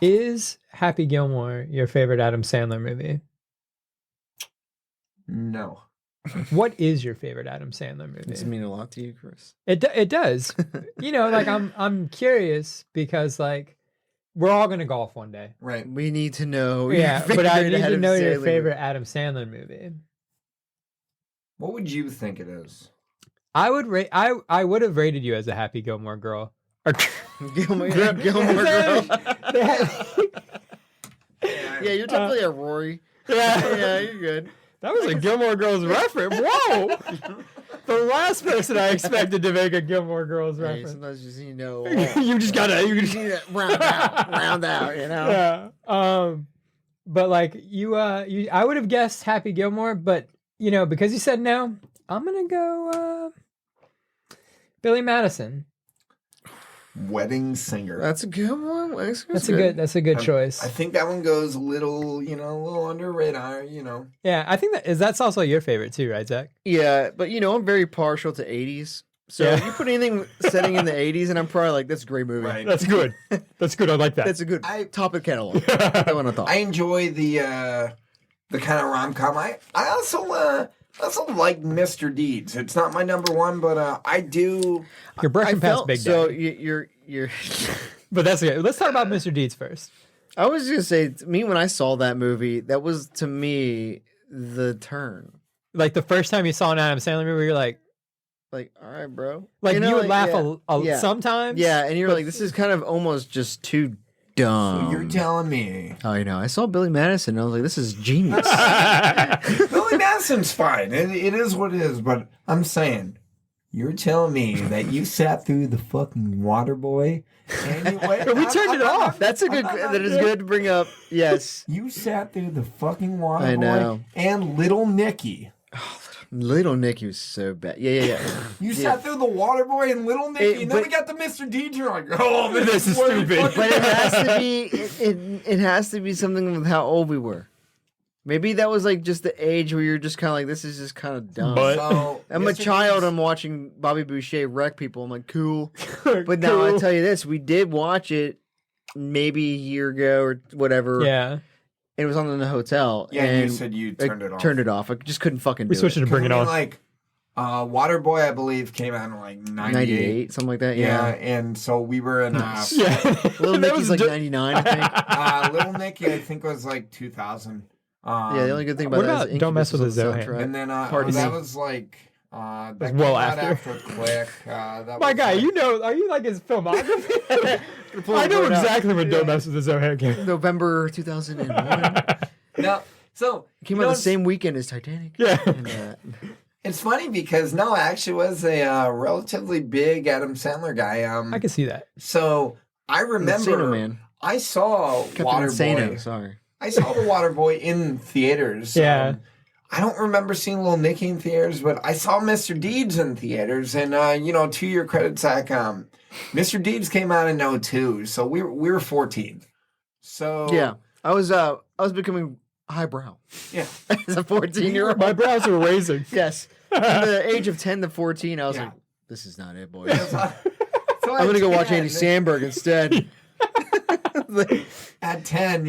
Is Happy Gilmore your favorite Adam Sandler movie? No. What is your favorite Adam Sandler movie? Does it mean a lot to you, Chris? It does. Like I'm curious because like we're all gonna golf one day. Right. We need to know. Yeah, but I need to Adam know your Sandler favorite Adam Sandler movie. What would you think it is? I would rate. I would have rated you as a Happy Gilmore girl. Or, Gilmore Girl. Yeah, you're definitely a Rory. Yeah, you're good. That was a Gilmore Girls reference. Whoa! The last person I expected to make a Gilmore Girls Hey, reference. sometimes you just need to know. You just gotta. You just need to round out, you know? Yeah. But like I would have guessed Happy Gilmore, but because you said no, I'm gonna go Billy Madison. Wedding Singer. That's a good one. That's a good choice. I think that one goes a little under radar, Yeah, I think that's also your favorite too, right, Zach? Yeah, but I'm very partial to 80s. So if you put anything setting in the 80s, and I'm probably like, that's a great movie. Right. That's good. That's good. I like that. That's a good top of the catalog. That one I thought. I enjoy the kind of rom-com. I also like Mr. Deeds. It's not my number one, but I do. You're brushing past Big Daddy. So you're. But that's okay. Let's talk about Mr. Deeds first. I was gonna say, to me, when I saw that movie, that was to me the turn. Like the first time you saw an Adam Sandler movie, you're like, all right, bro. Like you would laugh sometimes. Yeah, and you're like, this is kind of almost just too dumb. So you're telling me. Oh, I saw Billy Madison, and I was like, this is genius. Billy Madison's fine. It is what it is, but I'm saying, you're telling me that you sat through the fucking Waterboy anyway? We turned it off. That's that is good to bring up. Yes. You sat through the fucking I know. Waterboy and Little Nicky. Little Nicky was so bad. Yeah. You sat through the Waterboy and Little Nicky, and then we got the Mr. Deeds. You're like, oh, this is stupid. But it has to be. It has to be something with how old we were. Maybe that was like just the age where you're just kind of like, this is just kind of dumb. So, I'm a child. I'm watching Bobby Boucher wreck people. I'm like, cool. But now Cool. I tell you this, we did watch it maybe a year ago or whatever. Yeah. It was on in the hotel. Yeah, and you said you turned it off. Turned it off. I just couldn't fucking do We switched it to Bring It On. Like, Waterboy, I believe, came out in like 98. 98, something like that. Yeah, Yeah. and so we were in. Yeah. Little That Nicky's was like 99, I think. Little Nicky, I think, was like 2000. Yeah, the only good thing about What that about is Don't Mess with Incubus the was on the Zohan? soundtrack. And then Party that City. was like that was came well out after. Quick. That My was guy, like, are you like his filmography? I know exactly when Don't Mess with the Zohan came. November 2001. no. So Came out the same weekend as Titanic. Yeah. And, it's funny because Noah actually was a relatively big Adam Sandler guy. I can see that. So I remember Encino Man. I saw Captain Waterboy. Insano, sorry. I saw the Waterboy in theaters. Yeah. I don't remember seeing Little Nicky in theaters, but I saw Mr. Deeds in theaters. And, to your credit, Zach, Mr. Deeds came out in 2002, so we were 14. So Yeah. I was becoming highbrow. Yeah. As a 14-year-old. My brows were raising. Yes. From the age of 10 to 14, I was like, this is not it, boys. So I'm going to go watch 10, Andy Samberg instead. At 10,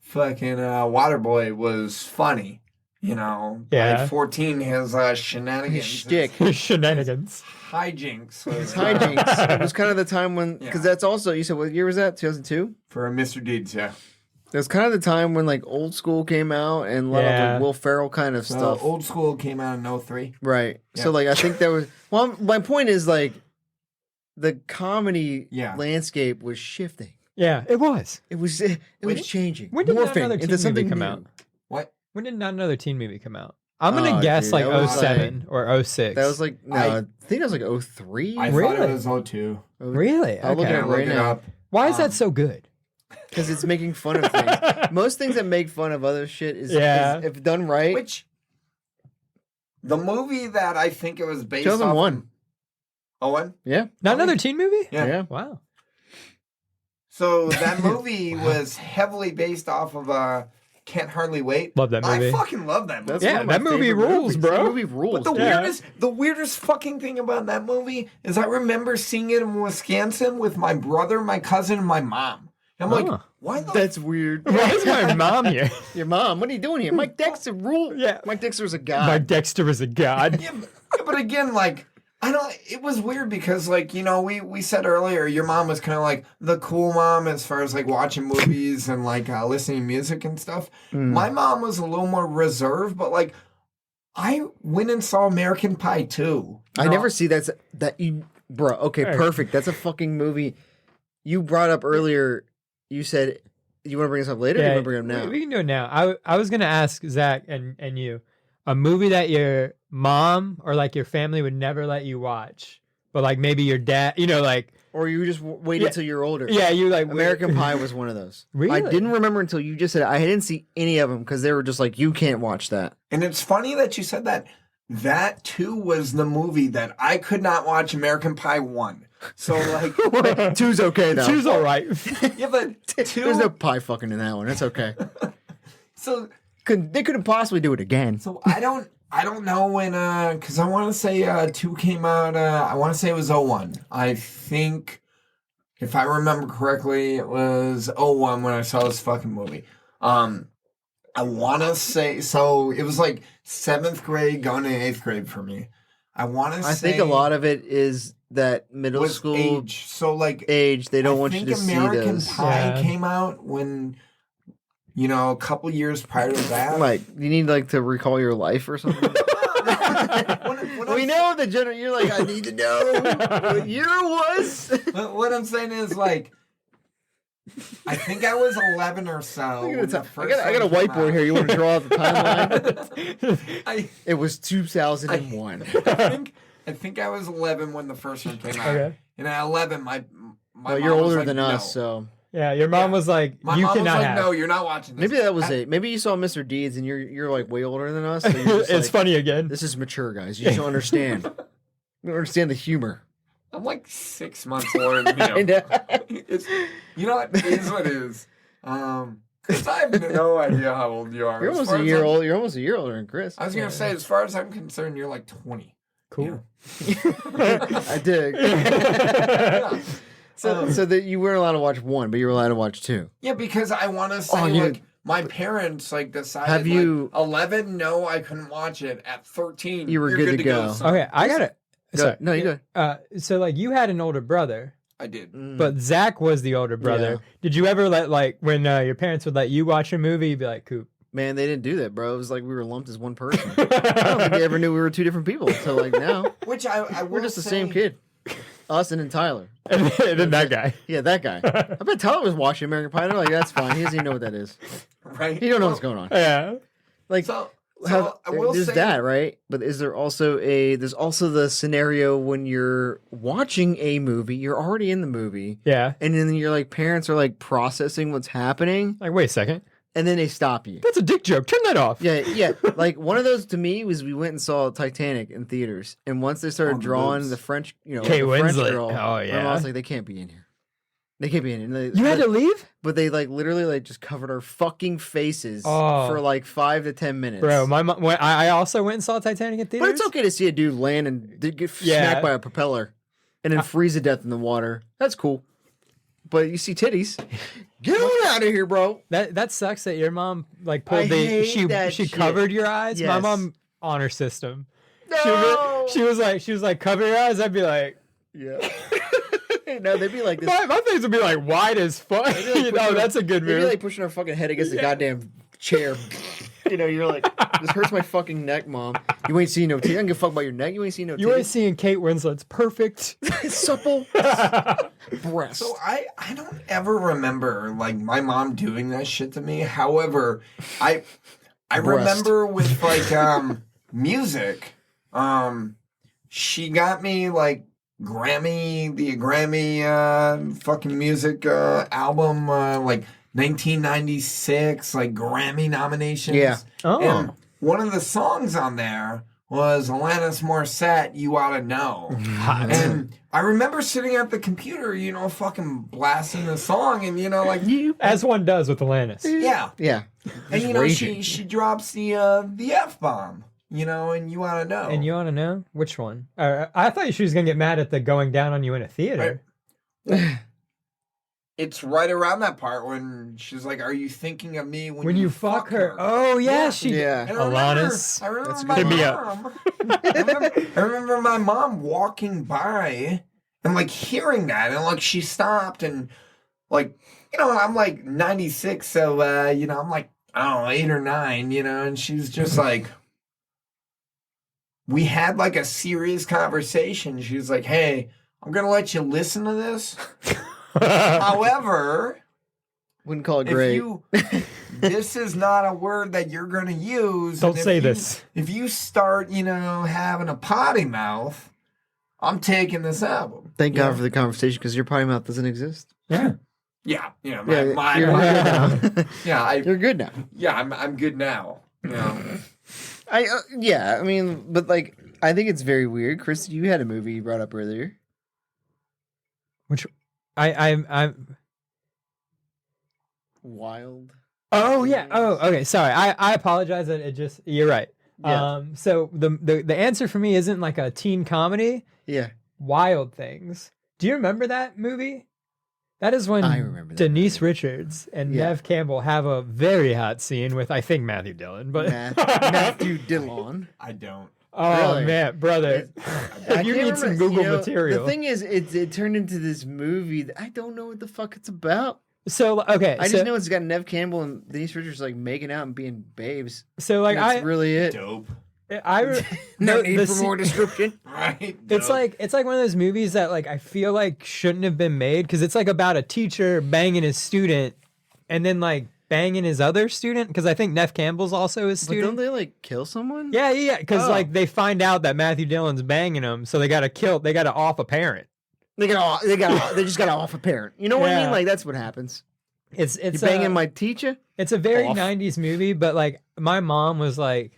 fucking Waterboy was funny. Yeah. At 14, his shenanigans. His shtick. Shenanigans. Hijinks. His hijinks. It was kind of the time when, because that's also, you said, what year was that? 2002? For Mr. Deeds, yeah. It was kind of the time when like Old School came out and a lot of like Will Ferrell kind of stuff. Old School came out in 2003. Right. Yeah. So like I think there was my point is like the comedy landscape was shifting. Yeah, it was. It was changing. When did Not morphing Another Teen into something movie come new. out? What? When did Not Another Teen movie come out? I'm gonna guess dude, like that was 07 or 06. That was like I think that was like 03. I Really? thought it was 02. Really? I'll look Okay. at it right now. Why is that so good? Because it's making fun of things. Most things that make fun of other shit is if done right. Which the movie that I think it was based 2001. off. Owen? Yeah. Not Another Teen movie? Yeah. Wow. So that movie was heavily based off of Can't Hardly Wait. Love that movie. I fucking love that movie. That's Yeah, one of my that movie favorite rules, movies. bro. That movie rules. But Yeah. the weirdest fucking thing about that movie is I remember seeing it in Wisconsin with my brother, my cousin, and my mom. I'm like, Oh. why the That's weird. Why is my mom here? Your mom, what are you doing here? Mike Dexter rule. Yeah. Mike Dexter's a god. My Dexter is a god. Yeah, but again, like, I don't. It was weird because, like, you know, we said earlier, your mom was kind of like the cool mom as far as like watching movies and like listening to music and stuff. My mom was a little more reserved, but like, I went and saw American Pie 2. I never see that you, bro. Okay, Hey. perfect. That's a fucking movie. You brought up earlier. You said you want to bring this up later. Or you want to bring it up now? We can do it now. I was gonna ask Zach and you a movie that your mom or like your family would never let you watch, but like maybe your dad, you know, like Or you just waited Yeah. till you're older. yeah, you like American Pie was one of those. Really? I didn't remember until you just said it. I didn't see any of them because they were just like, you can't watch that. And it's funny that you said that. That too was the movie that I could not watch American Pie 1. So like, Two's okay though. Choose all right. yeah, but 2. There's no pie fucking in that one. It's okay. So They couldn't possibly do it again. So I don't know when because I want to say 2 came out. I want to say it was 01. I think if I remember correctly, it was 01 when I saw this fucking movie. I want to say so. It was like 7th grade going to 8th grade for me. I want to say. I think a lot of it is that middle was school age. So like age. They don't I want you think to see American those. Pie Yeah. came out when. You know, a couple years prior to that. Like, you need like to recall your life or something. When We I'm know the general. You're like, I need to know what year it was. But what I'm saying is, like, I think I was 11 or so. when the I first got a one came whiteboard out. here. You want to draw out the timeline? I, It was 2001. I think I was 11 when the first one came out. Okay. And at 11, my Well, mom you're was older like, than no. us, so Yeah, your mom Yeah. was like, My you mom was cannot like, have. no, you're not watching this. maybe that was it. Maybe you saw Mr. Deeds and you're like way older than us. So you're just It's like, funny again. This is mature, guys. You just don't understand. You don't understand the humor. I'm like 6 months older than you. I know. It's, you know what? It is what it is. Because I have no idea how old you are. You're As almost far a as year I'm- old. You're almost a year older than Chris. I was going to say, as far as I'm concerned, you're like 20. Cool. I dig. Yeah. So that you weren't allowed to watch 1, but you were allowed to watch 2. Yeah, because I want to say, Oh, you- like, my parents, like, decided, Have you- like, 11, no, I couldn't watch it. At 13, You were you're good to go. So Okay, I gotta. Sorry. No, you go. So like you had an older brother, I did. but Zach was the older brother. Yeah. Did you ever let like when your parents would let you watch a movie, you'd be like, "Coop." Man, they didn't do that, bro. It was like we were lumped as one person. I don't think they ever knew we were 2 different people. So like now, Which I we're will just the say, same kid. Us and then Tyler. And then that guy. Yeah, that guy. I bet Tyler was watching American Pie. They're like, that's fine. He doesn't even know what that is. Right? He don't know what's going on. Yeah. Like, So I will there's say, that, right? But is there also there's also the scenario when you're watching a movie, you're already in the movie, Yeah. and then your like parents are like processing what's happening, Like, wait a second. and then they stop you. That's a dick joke. Turn that off. Yeah. Like one of those to me was we went and saw Titanic in theaters, and once they started Oh, the drawing boobs. the French, Kate the French Winslet. girl, Oh, my yeah. mom was like, they can't be in here. They can't be in here. And You had to leave, but they like literally like just covered our fucking faces Oh. for like 5 to 10 minutes, bro. My mom. When I also went and saw Titanic in theaters. But it's okay to see a dude land and get Yeah. smacked by a propeller and then freeze to death in the water. That's cool. But you see titties. Get on out of here, bro. That sucks that your mom like I pulled the hate that she shit. covered your eyes. My Yes. mom honor system. No. She was like cover your eyes. I'd be like, Yeah. No, they'd be like this. my face would be like wide as fuck. They'd be like You know, pushing- that's a good They'd be move. like pushing our fucking head against the goddamn chair. You know, you're like, this hurts my fucking neck, mom. You ain't seen no titties. I don't give a fuck about your neck. You ain't seen no You ain't titties. seeing Kate Winslet's perfect. Supple breast. So I don't ever remember like my mom doing that shit to me. However, I Breast. remember with like music, she got me like the Grammy fucking music album like 1996 like Grammy nominations. Yeah. Oh. And one of the songs on there was Alanis Morissette, You Oughta Know. Hot. And I remember sitting at the computer, fucking blasting the song, and like As one does with Alanis. yeah, Yeah. and Just raging. she drops the F-bomb, and You Oughta Know. And you want to know which one? I thought she was gonna get mad at the going down on you in a theater. It's right around that part when she's like, "Are you thinking of me when you fuck her?" Oh yeah, she. Yeah. And I Alanis. remember That's my good. Hit me up. mom. I remember my mom walking by and like hearing that, and like she stopped and like I'm like 96, so I'm like I don't know 8 or 9, and she's just like. We had like a serious conversation. She was like, "Hey, I'm gonna let you listen to this. However, Wouldn't call it great. this is not a word that you're gonna use. Don't and if say you- this. If you start, having a potty mouth, I'm taking this album." Thank God for the conversation because your potty mouth doesn't exist. Yeah. Yeah, You're my good now. yeah, You're good now. I'm good now. I mean, but like, I think it's very weird. Chris, you had a movie you brought up earlier. Which I'm. Wild. Oh yeah. Oh okay. Sorry. I apologize. That it just. You're right. Yeah. So the answer for me isn't like a teen comedy. Yeah. Wild Things. Do you remember that movie? That is when I remember that Denise movie. Richards and Yeah. Nev Campbell have a very hot scene with I think Matthew Dillon, but Matthew Dillon. I don't. oh Really? man, brother, I you can't need some remember- Google material. The thing is, it turned into this movie that I don't know what the fuck it's about. So okay, I so, just know it's got Nev Campbell and Denise Richards like making out and being babes. so like That's really it. Dope. no, need the for se- more description. Right. It's Dope. like one of those movies that like I feel like shouldn't have been made because it's like about a teacher banging his student and then like banging his other student because I think Nev Campbell's also his But don't student. they like kill someone? Yeah, because Oh. like they find out that Matthew Dillon's banging him, so they got to off a parent. They just got off a parent. You know what I Yeah. mean? Like that's what happens. It's You banging my teacher? It's a very Off. 90s movie, but like my mom was like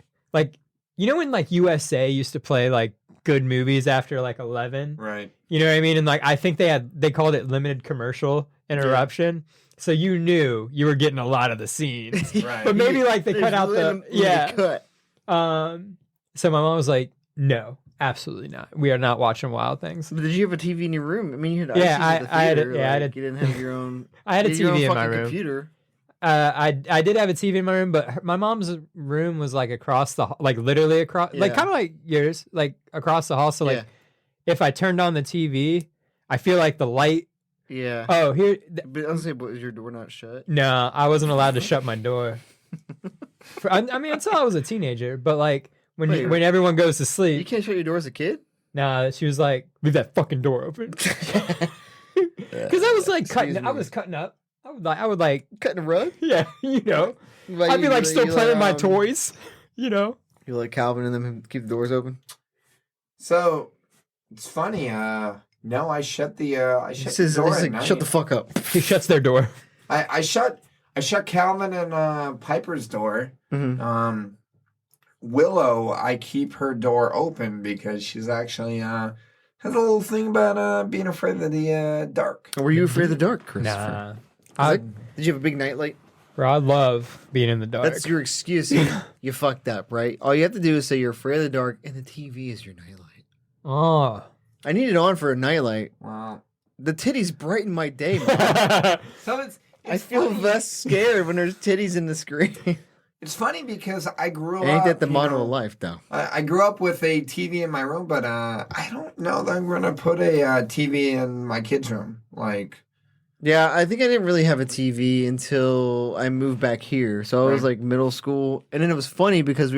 when like USA used to play like good movies after like 11. Right. You know what I mean? And like I think they called it limited commercial interruption. So you knew you were getting a lot of the scenes. Right. But maybe like they There's cut out the literally cut. So my mom was like, "No, absolutely not. We are not watching Wild Things." But did you have a TV in your room? I mean, you had Yeah, ICs at the I had a- theater, yeah, I had like, you didn't have your own. I had a you your TV own in my fucking room. Computer. I did have a TV in my room, but my mom's room was like across the like literally across like Yeah. kind of like yours, like across the hall. So like Yeah. if I turned on the TV, I feel like the light. Yeah. Oh, here. But I was saying, was your door not shut? No, I wasn't allowed to shut my door. I mean, until I was a teenager. But like when Wait. when everyone goes to You sleep, can't shut your door as a kid. nah, she was like, "Leave that fucking door open." Because I was like cutting. I was cutting up. I would like, cutting a rug. yeah, you know. I'd be like still playing with my toys, you know. You like Calvin and them keep the doors open. So it's funny. No, I shut the He shut says, the door he's at like, "Shut the night. fuck up." He shuts their door. I shut Calvin and Piper's door. Mhm. Willow, I keep her door open because she's actually has a little thing about being afraid of the dark. Were you afraid of the dark, Christopher? Nah, Did you have a big nightlight? bro, I love being in the dark. That's your excuse. You fucked up, right? All you have to do is say you're afraid of the dark, and the TV is your nightlight. Oh. I need it on for a nightlight. Wow. The titties brighten my day, man. So it's I feel funny. less scared when there's titties in the screen. It's funny because I grew up. Ain't that the you motto know, of life, though? I grew up with a TV in my room, but I don't know that I'm gonna put a TV in my kids' room. Like, Yeah, I think I didn't really have a TV until I moved back here. So I was Right. like middle school. And then it was funny because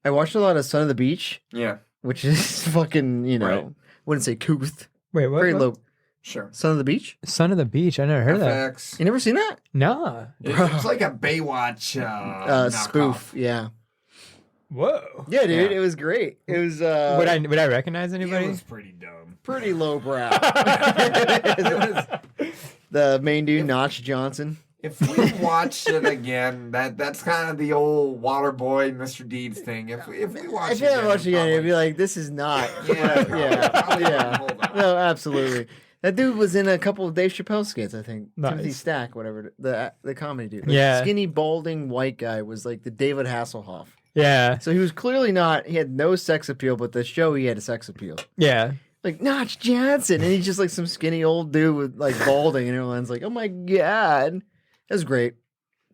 I watched a lot of Son of the Beach, yeah, which is fucking, Right. wouldn't say couth. Wait, what? Very what? low. sure. Son of the Beach? Son of the Beach. I never heard of that. FX. You never seen that? Nah. It's like a Baywatch knockoff. Spoof, yeah. Whoa. Yeah, dude, Yeah. it was great. It was Would I recognize It anybody? was pretty dumb. pretty lowbrow. The main dude, Notch Johnson. If we watched it again, that's kind of the old Waterboy, Mr. Deeds thing. If we watch If it you watch it again, you'd be like, "This is not." Yeah. Hold on. No, absolutely. That dude was in a couple of Dave Chappelle skits, I think. Nice. Timothy Stack, whatever the comedy dude. Yeah. Skinny, balding white guy was like the David Hasselhoff. Yeah. So he was clearly not. He had no sex appeal, but the show he had a sex appeal. Yeah. Like Notch Johnson, and he's just like some skinny old dude with like balding, and everyone's like, "Oh my god." That was great.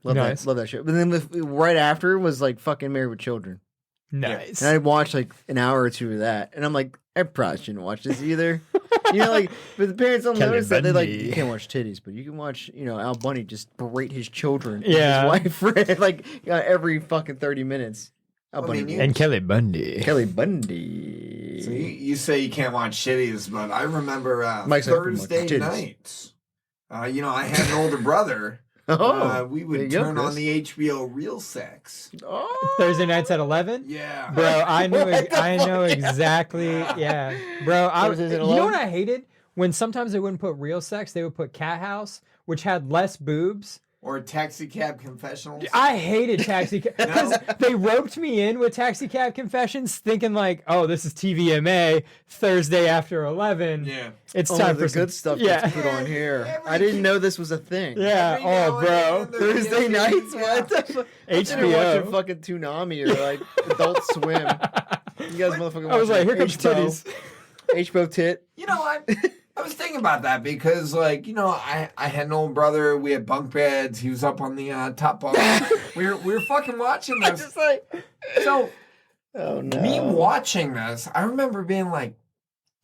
Love that show. But then right after was like fucking Married with Children. Nice. And I watched like an hour or two of that, and I'm like, I probably shouldn't watch this either. Like, but the parents don't Kelly notice that. They're like, Bundy. you can't watch titties, but you can watch, Al Bundy just berate his children, Yeah. and his wife, like every fucking 30 minutes. Al I Bundy mean, And Kelly Bundy. Kelly Bundy. So you say you can't watch shitties, but I remember Mike's like, Thursday titties. nights. I had an older brother. We there would you go, turn on Chris. the HBO Real Sex. Oh. Thursday nights at 11? Yeah. Bro, I know What the I know fuck? exactly. Yeah. Bro, Thursdays at you know 11? what I hated? When sometimes they wouldn't put Real Sex, they would put Cat House, which had less boobs. Or Taxi Cab Confessionals. I hated Taxi Cab because they roped me in with Taxi Cab Confessions thinking like, oh, this is TVMA Thursday after 11. Yeah. It's Only time the for good some, stuff Yeah. gets put on here. Every I didn't kid- know this was a thing. Yeah. Every now Oh, and bro. then they're Thursday giving- nights? yeah. What the fuck? HBO. Watching fucking Toonami or like Adult Swim. You guys motherfucking I was like, watching here comes HBO. titties. HBO tit. You know what? I was thinking about that because, I had an old brother. We had bunk beds. He was up on the top bunk. we were fucking watching I this. just like, So oh no. me watching this, I remember being like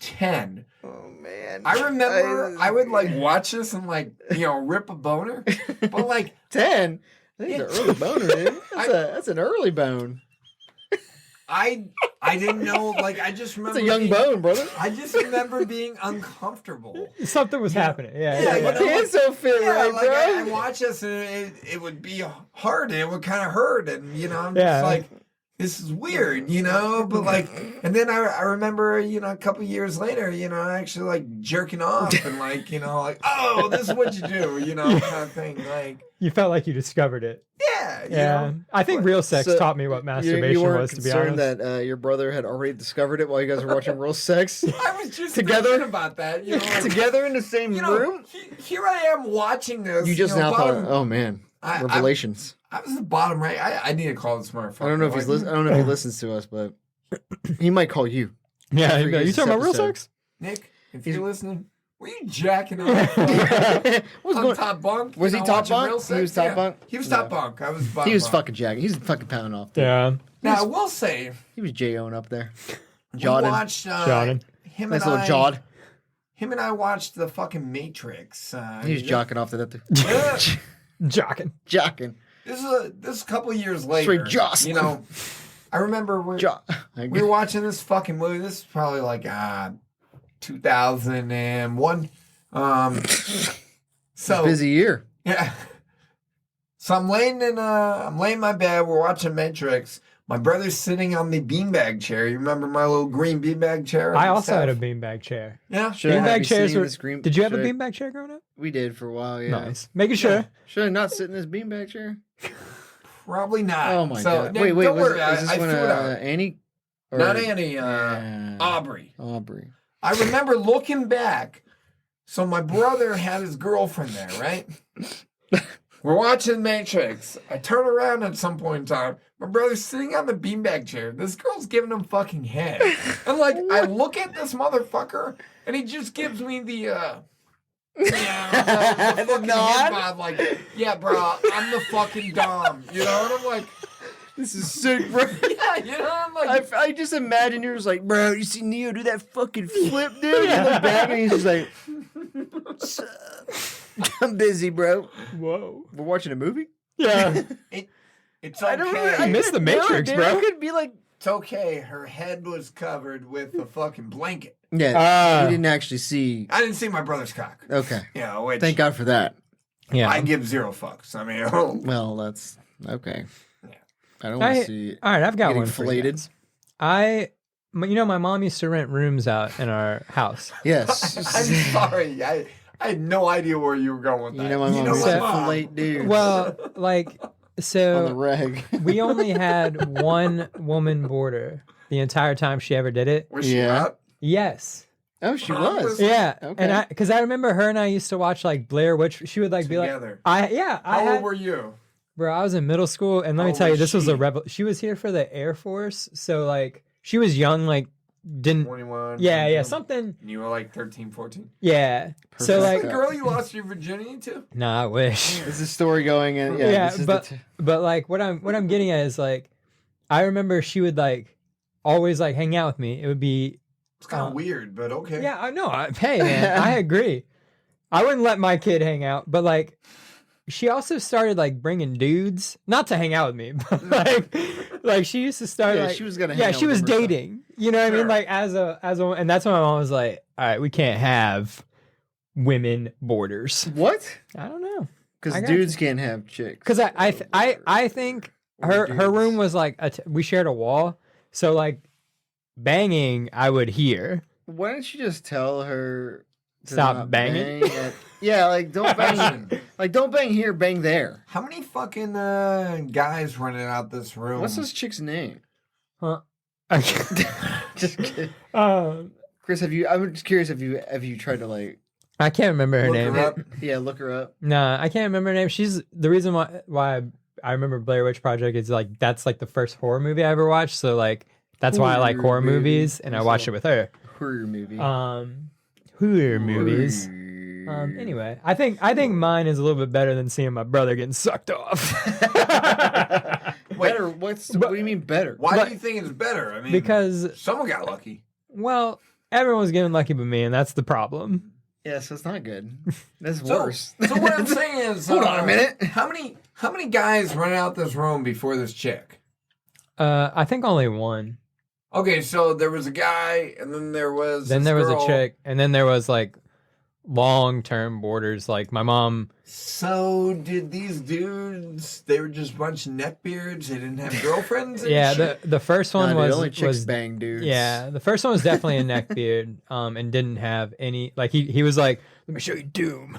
10. Oh man. I remember I would like watch this and rip a boner, but like 10. I think it's an early boner, dude. That's an early bone. I didn't know. Like I just remember That's a young being- bone, brother. I just remember being uncomfortable. Something was happening. Yeah. Yeah, yeah, My yeah. pants don't fit Yeah, right, like bro. I watch this and it would be hard and it would kind of hurt and I'm Yeah. just like, this is weird, but like, and then I remember, a couple years later, actually like jerking off and like, oh, this is what you do, kind of thing. Like, You felt like you discovered it. yeah, Yeah. I think Real Sex So, taught me what masturbation you weren't was, to be concerned honest. that your brother had already discovered it while you guys were watching Real Sex I was just Together? thinking about that, like, together in the same room? Here I am watching this. You just now bottom, thought, oh man, I- revelations. I was the bottom right. I need to call this motherfucker. I don't know if he's I don't know if he listens to us, but he might call you. Yeah. After You he hears talking this about Real episode. Sex? Nick, if He's- you're listening, were you jacking off What's on going? top bunk? Was he top watching bunk? Real He Sex? was top Yeah. bunk? He was No. top bunk. I was bottom He was bunk. fucking jacking. He's fucking pounding off. Yeah. Now, I will say, He was J-O-ing up there. we Jawing. watched Jawing. him Nice and little I. jawed. Him and I watched the fucking Matrix. He was jocking off to that. Yeah. Jocking. Jocking. This is a couple years later. Straight jostling. I remember we were watching this fucking movie. This is probably like 2001. So Busy year. yeah. So I'm laying in my bed. We're watching Matrix. My brother's sitting on the beanbag chair. You remember my little green beanbag chair? I also had a beanbag chair. Yeah. Should I have Beanbag you chairs sitting in were. this green- Did you have a should I- beanbag chair growing up? We did for a while, yeah. Nice. Making sure. Should I not sit in this beanbag chair? Probably not. Oh my So, god! Nick, Wait, don't was worry. this I when threw it out. Annie? Or- Not Annie. Yeah. Aubrey. Aubrey. I remember looking back. So my brother had his girlfriend there, right? We're watching Matrix. I turn around at some point in time. My brother's sitting on the beanbag chair. This girl's giving him fucking head. And like, I look at this motherfucker, and he just gives me the the fucking nod? head nod, like, yeah, bro, I'm the fucking dom. You know? And I'm like, This is sick, bro. yeah, you know? I'm like, I just imagine you're just like, bro, you see Neo do that fucking flip, dude? You look back and he's just like, I'm busy, bro. Whoa. We're watching a movie? Yeah. it's I don't really. okay. I missed the Matrix, dude. bro. It could be like, It's okay. Her head was covered with a fucking blanket. yeah, you didn't actually see. I didn't see my brother's cock. Okay. Yeah, which Thank God for that. Yeah. I give zero fucks. I mean, Well, that's okay. Yeah. I don't want to see it All right, I've got getting one for you filleted. guys. My mom used to rent rooms out in our house. Yes. I'm sorry. I had no idea where you were going with that. You know my mom's my a mom. late dude. Well, like, on the so reg. we only had one woman boarder the entire time she ever did it. Was she Yeah. hot? Yes. Oh, she Mom was. Yeah. Okay. And because I remember her and I used to watch like Blair Witch. She would like Together. be like, How old were you? bro, I was in middle school, and let me How tell you, was this was a she? rebel. She was here for the Air Force, so like she was young, like didn't. 21. Yeah, 22. something. And you were like 13, 14. Yeah. So Perfect. like, The girl you lost your virginity to? nah, I wish. This is story going in. Yeah, Yeah, this is but like what I'm getting at is like, I remember she would like always like hang out with me. It would be It's kind of weird, but okay. yeah, I know. Hey man, I agree. I wouldn't let my kid hang out, but like she also started like bringing dudes, not to hang out with me, but like she used to start Yeah, like she was gonna hang yeah, out she with was him herself. dating. You know what I mean? Sure. Like as a and that's when my mom was like, all right, we can't have women boarders. What? I don't know. Because I got dudes can't have chicks. Because I think her room was like we shared a wall, so like banging I would hear. Why don't you just tell her to Stop not banging? bang at- yeah, like don't bang. Like don't bang here, bang there. How many fucking guys running out this room? What's this chick's name? Huh? Just kidding. um, Chris, I'm just curious if you tried to like I can't remember her Look name. her up. look her up. Nah, I can't remember her name. She's the reason why I remember Blair Witch Project is like that's like the first horror movie I ever watched. So like that's why I like horror Horror movie. movies, and I watched it with her. Horror movie. Horror movies. Anyway, I think mine is a little bit better than seeing my brother getting sucked off. Better? What do you mean better? Why do you think it's better? I mean, Because someone got lucky. well, everyone was getting lucky but me, and that's the problem. Yeah, so it's not good. That's So, worse. so what I'm saying is, Hold on a minute. How many guys run out this room before this chick? I think only one. Okay, so there was a guy, and then there was Then this there was girl. a chick, and then there was like long-term boarders. Like my mom. So did these dudes? They were just a bunch of neckbeards. They didn't have girlfriends. And Yeah, shit? the first one Nah, dude, was only chicks was bang dudes. yeah, the first one was definitely a neckbeard, and didn't have any like he was like, let me show you Doom.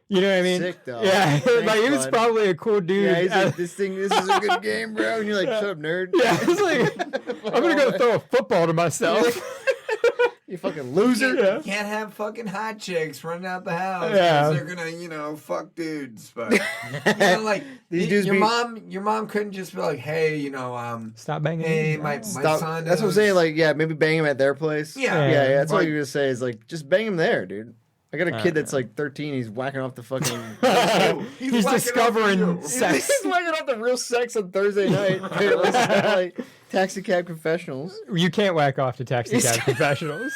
You know what I mean? Sick, though. Yeah, Thanks, like he was bud. probably a cool dude. Yeah, he's like, this is a good game, bro. And you're like, shut up, nerd. Yeah, I was like, I'm gonna go throw a football to myself. You fucking loser. Yeah. You can't have fucking hot chicks running out the house. Yeah. 'Cause they're gonna, fuck dudes. But like These dudes your be- your mom couldn't just be like, hey, Stop banging. hey, me. my Stop. son. That's what I'm saying. Like, yeah, maybe bang him at their place. Yeah. yeah. That's all Like- you're gonna say is like, just bang him there, dude. I got a kid that's like 13. He's whacking off the fucking. He's whacking discovering off you. sex. He's whacking off the real sex on Thursday night. Apparently, like taxi cab confessionals. You can't whack off to taxi cab professionals.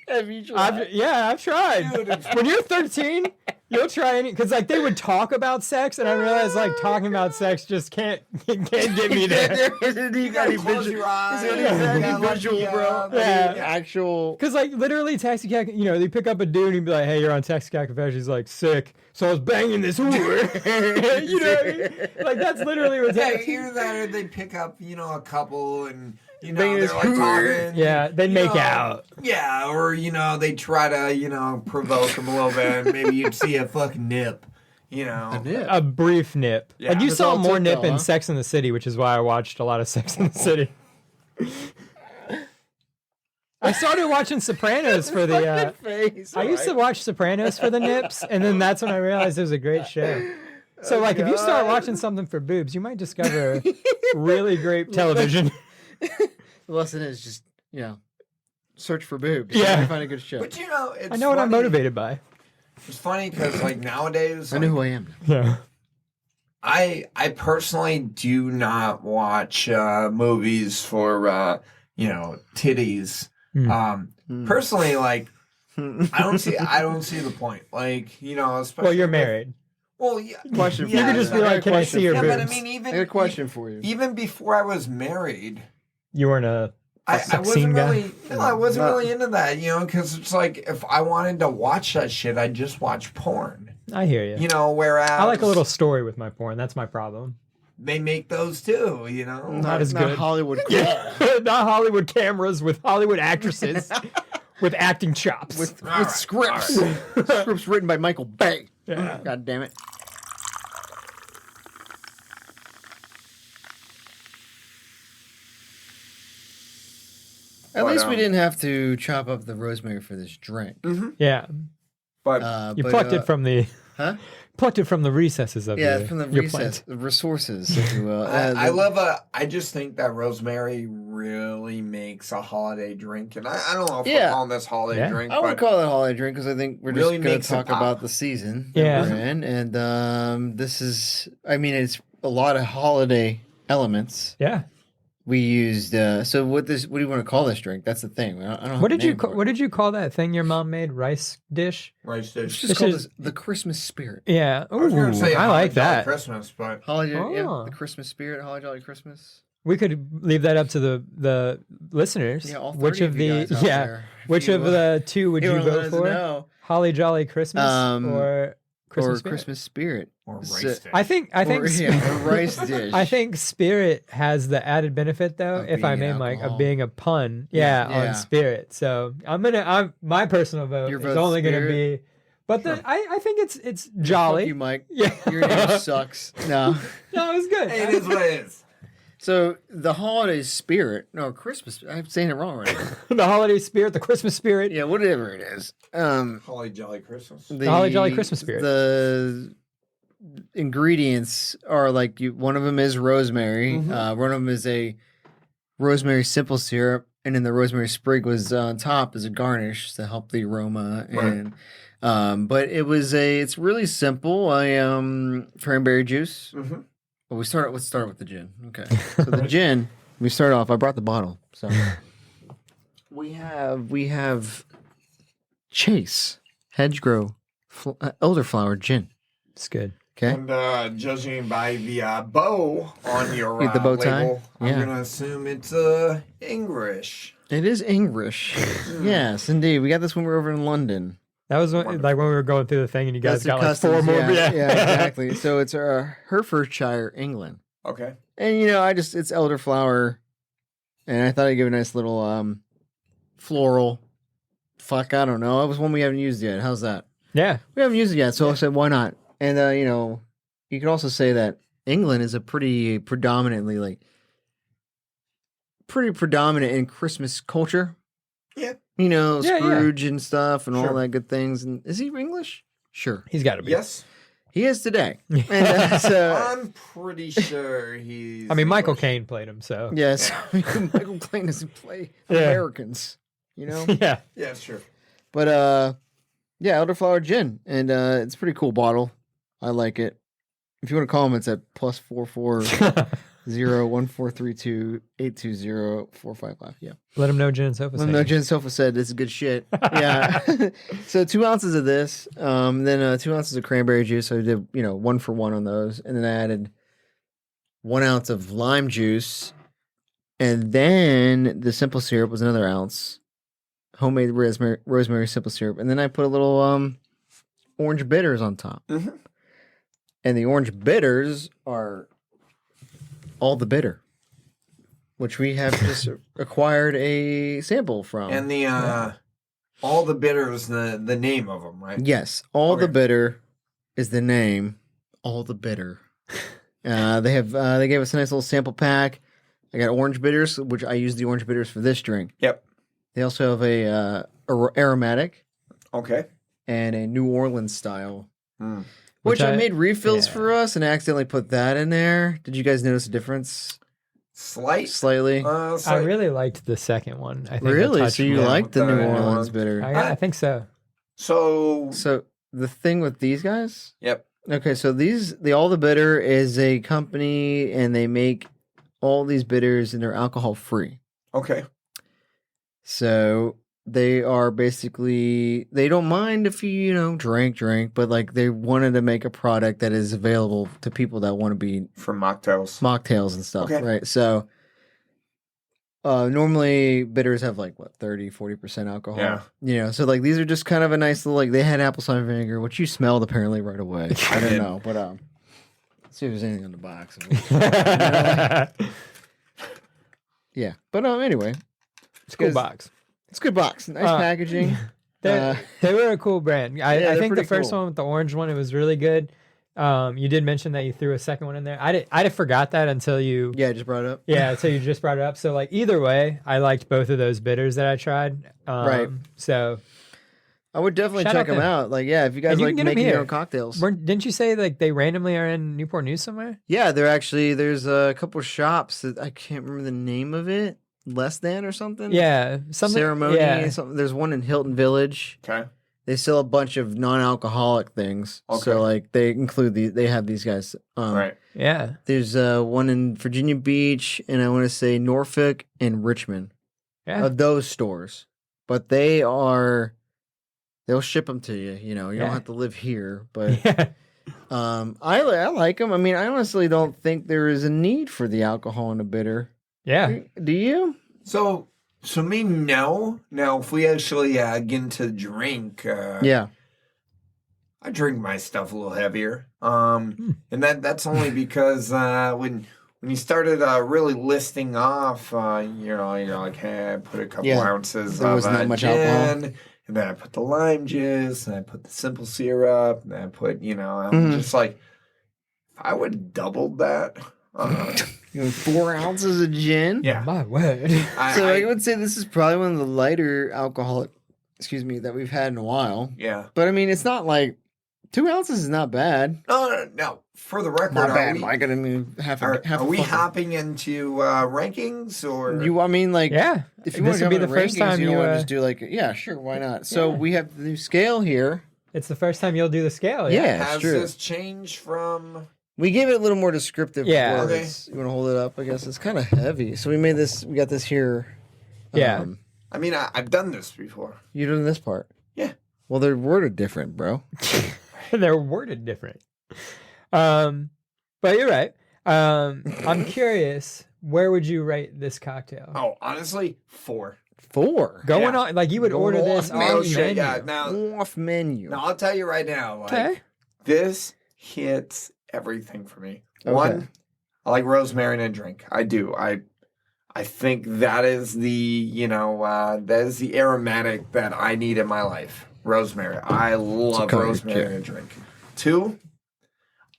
Have you tried? I've tried. Dude, it's- When you're 13, you'll try any because like they would talk about sex, and I realized like talking about sex just can't get me there. You got any close visual, your eyes. is there you any gotta visual, look bro? up. Yeah. Any actual. Because like literally taxi cab, they pick up a dude and he'd be like, "Hey, you're on taxi cab confession." He's like, "Sick." So I was banging this whore. You know what I mean? Like that's literally what's Yeah, happening. either that or they pick up, a couple and Banging they're his like whore. talking. Yeah, they'd make know, out. Yeah, or they try to, provoke them a little bit and maybe you'd see a fucking nip. A brief nip. Yeah. Like you That's saw all it more took, nip though, in huh? Sex in the City, which is why I watched a lot of Sex in the City. I started watching Sopranos for the. Face. I used to watch Sopranos for the nips, and then that's when I realized it was a great show. So, like, if you start watching something for boobs, you might discover really great television. The lesson is just search for boobs. Yeah. You find a good show. But it's I know what I'm funny- motivated by. It's funny because nowadays, I know who I am. Yeah. I personally do not watch movies for titties. Personally, I don't see the point. Especially Well, you're married. Well, yeah. Question for You you. could just be I got like, a "Can I question see your for Yeah, you. but I boobs?" mean, I got a question for you. even before I was married, You weren't a I sex wasn't scene guy? really, I wasn't really into that, because it's like if I wanted to watch that shit, I'd just watch porn, I hear you. Whereas I like a little story with my porn. That's my problem. they make those too, Not as good. Hollywood. Not Hollywood cameras with Hollywood actresses. with acting chops. with scripts. Scripts written by Michael Bay. Yeah. God damn it. At least we didn't have to chop up the rosemary for this drink. Yeah. But You plucked it from the Huh? plucked it from the recesses of From the your plant. resources, if you will. I just think that rosemary really makes a holiday drink, and I don't know if we're calling this holiday drink. I would call it a holiday drink because I think we're just really going to makes it talk pop. about the season that Yeah. we're in, and this is. I mean, it's a lot of holiday elements. Yeah. We used. So what do you want to call this drink? That's the thing. I don't have What a did you name for it. what did you call that thing your mom made? Rice dish? Rice dish. Let's just This call is- this the Christmas spirit. Yeah. I was going to Ooh, say I like that. Christmas, but Holly, yeah, Oh. the Christmas spirit, Holly Jolly Christmas. We could leave that up to the listeners. Yeah, all 30 which of you the guys out there, if which you, of the two would you wanna let go us for? know. Holly Jolly Christmas or Christmas or Spirit? Christmas spirit or rice So- dish. I think a rice dish. I think Spirit has the added benefit though, Of if I being may, Mike, alcohol. of being a pun. Yeah. On Spirit. So I'm my personal vote Your is vote's only going to Spirit? be, but I think it's jolly. Fuck you, Mike. Yeah. Your name sucks. No. No, it was good. Hey, it is what it is. So the holiday spirit, no Christmas. I'm saying it wrong right now. The holiday spirit, the Christmas spirit. Yeah, whatever it is. Holly Jolly Christmas. The Holly Jolly Christmas spirit. The ingredients are like one of them is rosemary. One of them is a rosemary simple syrup, and then the rosemary sprig was on top as a garnish to help the aroma. And but it's really simple. Cranberry juice. Well, let's start with the gin. Okay. So the gin, we start off. I brought the bottle. So we have Chase Hedgerow elderflower gin. It's good. Okay. And judging by the bow on your the bow tie? label, Yeah. I'm gonna assume it's English. It is English. Yes, indeed. We got this when we were over in London. That was when, like when we were going through the thing and you guys That's got like 4 more. Yeah, exactly. So it's Herefordshire, England. Okay. And it's elderflower, and I thought I'd give a nice little floral. Fuck, I don't know. It was one we haven't used yet. How's that? Yeah. We haven't used it yet, so I said, why not? And you could also say that England is a pretty predominant in Christmas culture. Yeah. Yeah, Scrooge and stuff and all Sure. that good things. And is he English? Sure, He's got to be. Yes. he is today. And so, I'm pretty sure he's. I mean, Michael English. Caine played him, so. yes, Michael Caine doesn't play Yeah. Americans, Yeah. Yeah, sure. But elderflower gin, and it's a pretty cool bottle. I like it. If you want to call him, it's at +44-01432-820-455. Yeah. Let him know Jen and Sofa Well, no, Jen Sofa said this is good shit. Yeah. So 2 ounces of this, then 2 ounces of cranberry juice. So I did, 1 for 1 on those. And then I added 1 ounce of lime juice. And then the simple syrup was another ounce. Homemade rosemary simple syrup. And then I put a little orange bitters on top. Mm-hmm. And the orange bitters are all the bitter, which we have just acquired a sample from. And the all the bitters, the name of them, right? Yes, all the Okay. bitter is the name. All the bitter. They gave us a nice little sample pack. I got orange bitters, which I use the orange bitters for this drink. Yep. They also have a aromatic Okay. and a New Orleans style, Mm. which I made refills yeah. for us and accidentally put that in there. Did you guys notice a difference? Slightly. I really liked the second one. I think Really? So you more like the with New the New Orleans Orleans. bitter? I think so. So. So the thing with these guys, Yep. okay, so the All the Bitter is a company and they make all these bitters and they're alcohol free. Okay. So they are basically, they don't mind if you, drink, but like they wanted to make a product that is available to people that want to be For mocktails. mocktails and stuff, Okay. right? So normally bitters have like 30-40% alcohol. Yeah. So like these are just kind of a nice little, like they had apple cider vinegar, which you smelled apparently right away. I don't did. know, but let's see if there's anything on the box. Yeah, but anyway, It's a cool Because- box. It's a good box. Nice packaging. They were a cool brand. I they're think the pretty first cool. one with the orange one, it was really good. You did mention that you threw a second one in there. I forgot that until you. Yeah, I just brought it up. Yeah, until you just brought it up. So like either way, I liked both of those bitters that I tried. Right. So I would definitely Shout check out them them. out. Like, yeah, if you guys And you like can get 'em making your here. own cocktails. didn't you say like they randomly are in Newport News somewhere? Yeah, there's a couple shops that I can't remember the name of it. Less than or something. Yeah, something. Ceremony. Yeah. Something. There's one in Hilton Village. Okay. They sell a bunch of non-alcoholic things. Okay. So like they include they have these guys. Right. Yeah. There's one in Virginia Beach, and I want to say Norfolk and Richmond. Yeah. Of those stores, but they'll ship them to you. You know, you don't Yeah. have to live here. But Yeah. I like them. I mean, I honestly don't think there is a need for the alcohol in a bitter. Yeah. Do you? So me, no. Now, if we actually get into the drink, Yeah. I drink my stuff a little heavier. And that's only because when you started really listing off, you're like, hey, I put a couple ounces There of wasn't that much gin, alcohol. and then I put the lime juice, and I put the simple syrup, and then I put, I'm Mhm. just like, if I would have doubled that. 4 ounces of gin. Yeah. My word. So I would say this is probably one of the lighter alcoholic, that we've had in a while. Yeah. But I mean, it's not like 2 ounces is not bad. No. For the record, Not are bad, we, Mike. I mean, half a are half. we a fucking- hopping into rankings or? I mean, like, Yeah. if you This want to would be be the first time you you, want to just do like, yeah, sure, why not? So Yeah. we have the new scale here. It's the first time you'll do the scale. Yeah, Has it's true. this changed from? We gave it a little more descriptive Yeah. words. You want to hold it up? I guess it's kind of heavy. So we made this. We got this here. Yeah. I mean, I've done this before. You doing this part? Yeah. Well, they're worded different, bro. They're worded different. But you're right. I'm curious, where would you rate this cocktail? Oh, honestly, 4. 4. Going yeah. on, like you would Going order off this menu. on Oh the shit! menu. Yeah. Now, Off menu. I'll tell you right now. Like, Okay. this hits everything for me. Okay. One, I like rosemary in a drink. I do. I think that is the aromatic that I need in my life. Rosemary. I love color, rosemary yeah. in a drink. 2,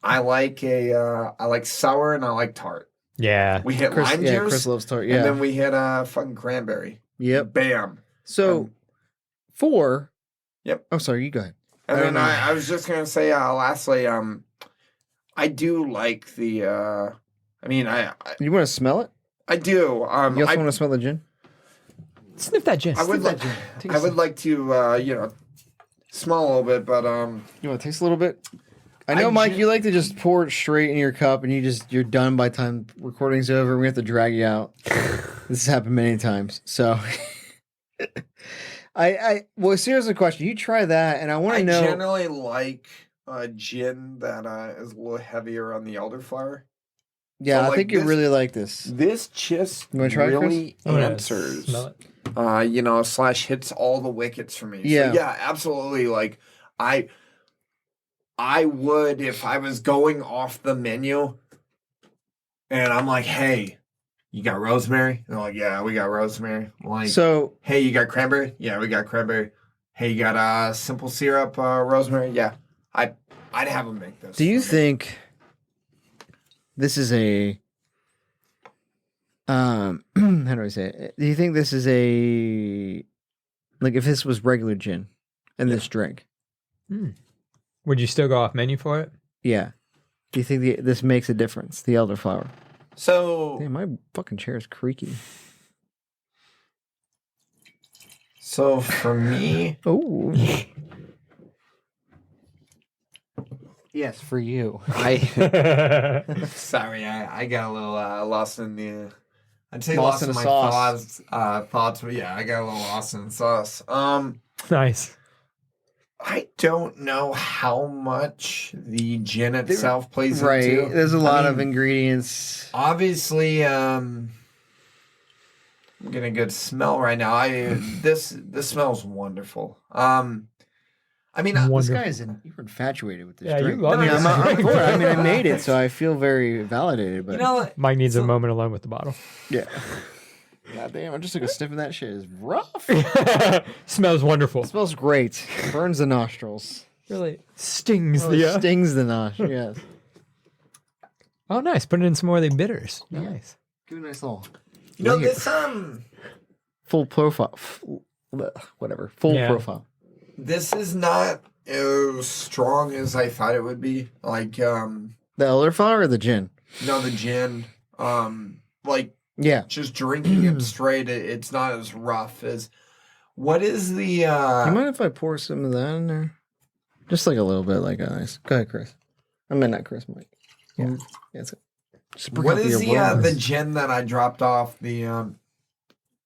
I like sour and I like tart. Yeah. We hit Chris, lime yeah, juice, Chris loves tart. and Yeah. then we hit fucking cranberry. Yep. Bam. So 4. Yep. Oh, sorry. You go ahead. And I don't then know. I was just gonna say, lastly, I do like the. You want to smell it? I do. You also want to smell the gin? Sniff that gin. I would Sniff like. that gin. Take a I would sip. like to, smell a little bit, but You want to taste a little bit? I know, Mike, you like to just pour it straight in your cup and you're done by the time recording's over. We have to drag you out. This has happened many times. So, well, seriously, question. You try that, and I want I to know. generally like gin that is a little heavier on the elderflower. Yeah, so, I like think you this- really like this. This just You wanna try it, Chris? really I'm gonna answers. smell it. / hits all the wickets for me. Yeah. So yeah, absolutely. Like I would, if I was going off the menu and I'm like, hey, you got rosemary? And they're like, yeah, we got rosemary. I'm like, So, hey, you got cranberry? Yeah, we got cranberry. Hey, you got simple syrup, rosemary? Yeah. I'd have them make this. do you for me. think this is a how do I say it? Do you think this is a like if this was regular gin and this drink? Would you still go off menu for it? Yeah. Do you think this makes a difference? The elderflower. So Damn, my fucking chair is creaky. So for me, Oh. Yes, for you. sorry, I got a little lost in the. I'd say Lost lost in in the my sauce. thoughts, but yeah, I got a little lost in the sauce. Nice. I don't know how much the gin itself plays Right. into. There's a lot of mean, ingredients. obviously. I'm getting a good smell right now. This smells wonderful. I mean, This Wonderful. guy is you're infatuated with this Yeah, you drink. love I mean, this I'm drink. for it. I mean, I made it, so I feel very validated. But you know, Mike needs a So- moment alone with the bottle. yeah, God damn, I'm just like a sniff of that shit is rough. Smells wonderful. It smells great. Burns the nostrils. Really stings Really the. stings the nostrils. Yes. Oh, nice. Put in some more of the bitters. Nice. Give it a nice little. You know, layer. this Full profile. Whatever. Full Yeah. profile. this is not as strong as I thought it would be. Like, The elderflower or the gin? no, the gin. Like Yeah. just drinking it straight, it's not as rough as. What is the? You mind if I pour some of that in there? Just like a little bit, like a nice. Go ahead, Chris. I mean, not Chris, Mike. Yeah. That's it. Just bring What out is the aromas. gin that I dropped off the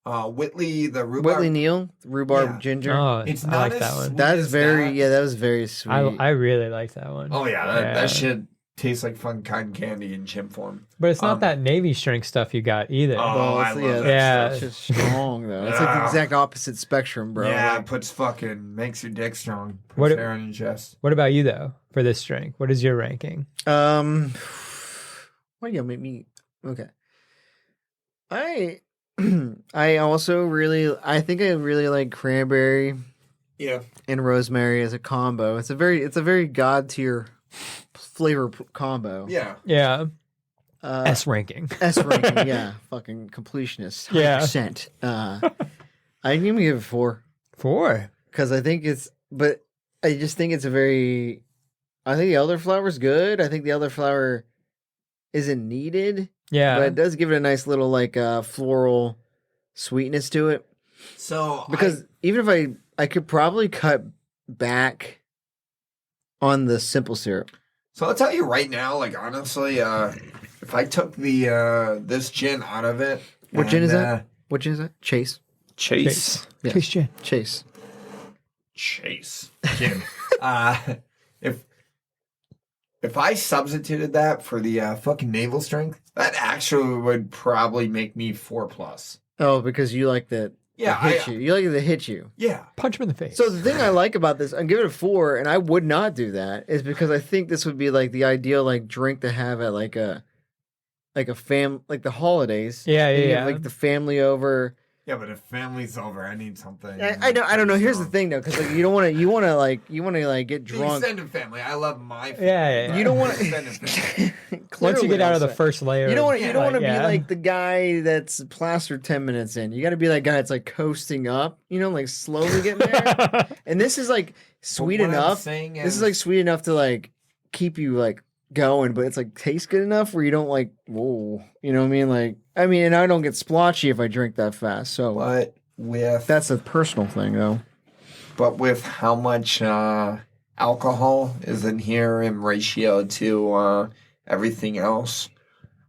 Whitley the rhubarb? Whitley Neal, rhubarb Yeah. ginger. Oh, It's I not like as that one. sweet That is as very, that. yeah, that was very sweet. I really like that one. Oh yeah, that Yeah. shit tastes like fun cotton candy in gin form. But it's not that Navy strength stuff you got either. Oh, Well, I it's- love that Yeah. It's stuff. just strong though. It's like the Yeah. exact opposite spectrum, bro. Yeah, Like, it puts makes your dick strong. Puts What it- hair on your chest. What about you though for this drink? What is your ranking? why do you make me? Okay. I also really, I think I really like cranberry Yeah. and rosemary as a combo. It's a very god tier flavor combo. Yeah. Yeah, S S ranking. ranking, yeah, fucking completionist, Yeah. 100%. I'm gonna give it 4 4. because I think but I just think it's a very. I think the elderflower's good. I think the elderflower isn't needed, Yeah, but it does give it a nice little like floral sweetness to it. So Because even if I could probably cut back on the simple syrup. So I'll tell you right now, like honestly, if I took the this gin out of it, What gin is and, that? What gin is that? Chase. Chase. Yes. Chase gin. Chase. Chase gin. If I substituted that for the fucking navel strength, that actually would probably make me 4+. Oh, because you like that. Yeah, hit you. You like it to hit you. Yeah. Punch him in the face. So the thing I like about this, I'm giving it a 4, and I would not do that, is because I think this would be like the ideal like drink to have at like a like the holidays. Yeah, And you yeah, have, yeah. like the family over. Yeah, but if family's over, I need something. I don't know. Here's the thing though, because like you want to get The drunk. extended family. I love my family. Yeah. You don't want Extended family. Once you get out of the first. first layer, You don't want Yeah, to be yeah. like the guy that's plastered 10 minutes in. You got to be that guy that's like coasting up, like slowly getting there. And this is like sweet what I'm enough. saying This is like sweet enough to like keep you like going, but it's like tastes good enough where you don't like, whoa, you know what I mean? And I don't get splotchy if I drink that fast. So But with that's a personal thing though. But with how much alcohol is in here in ratio to everything else,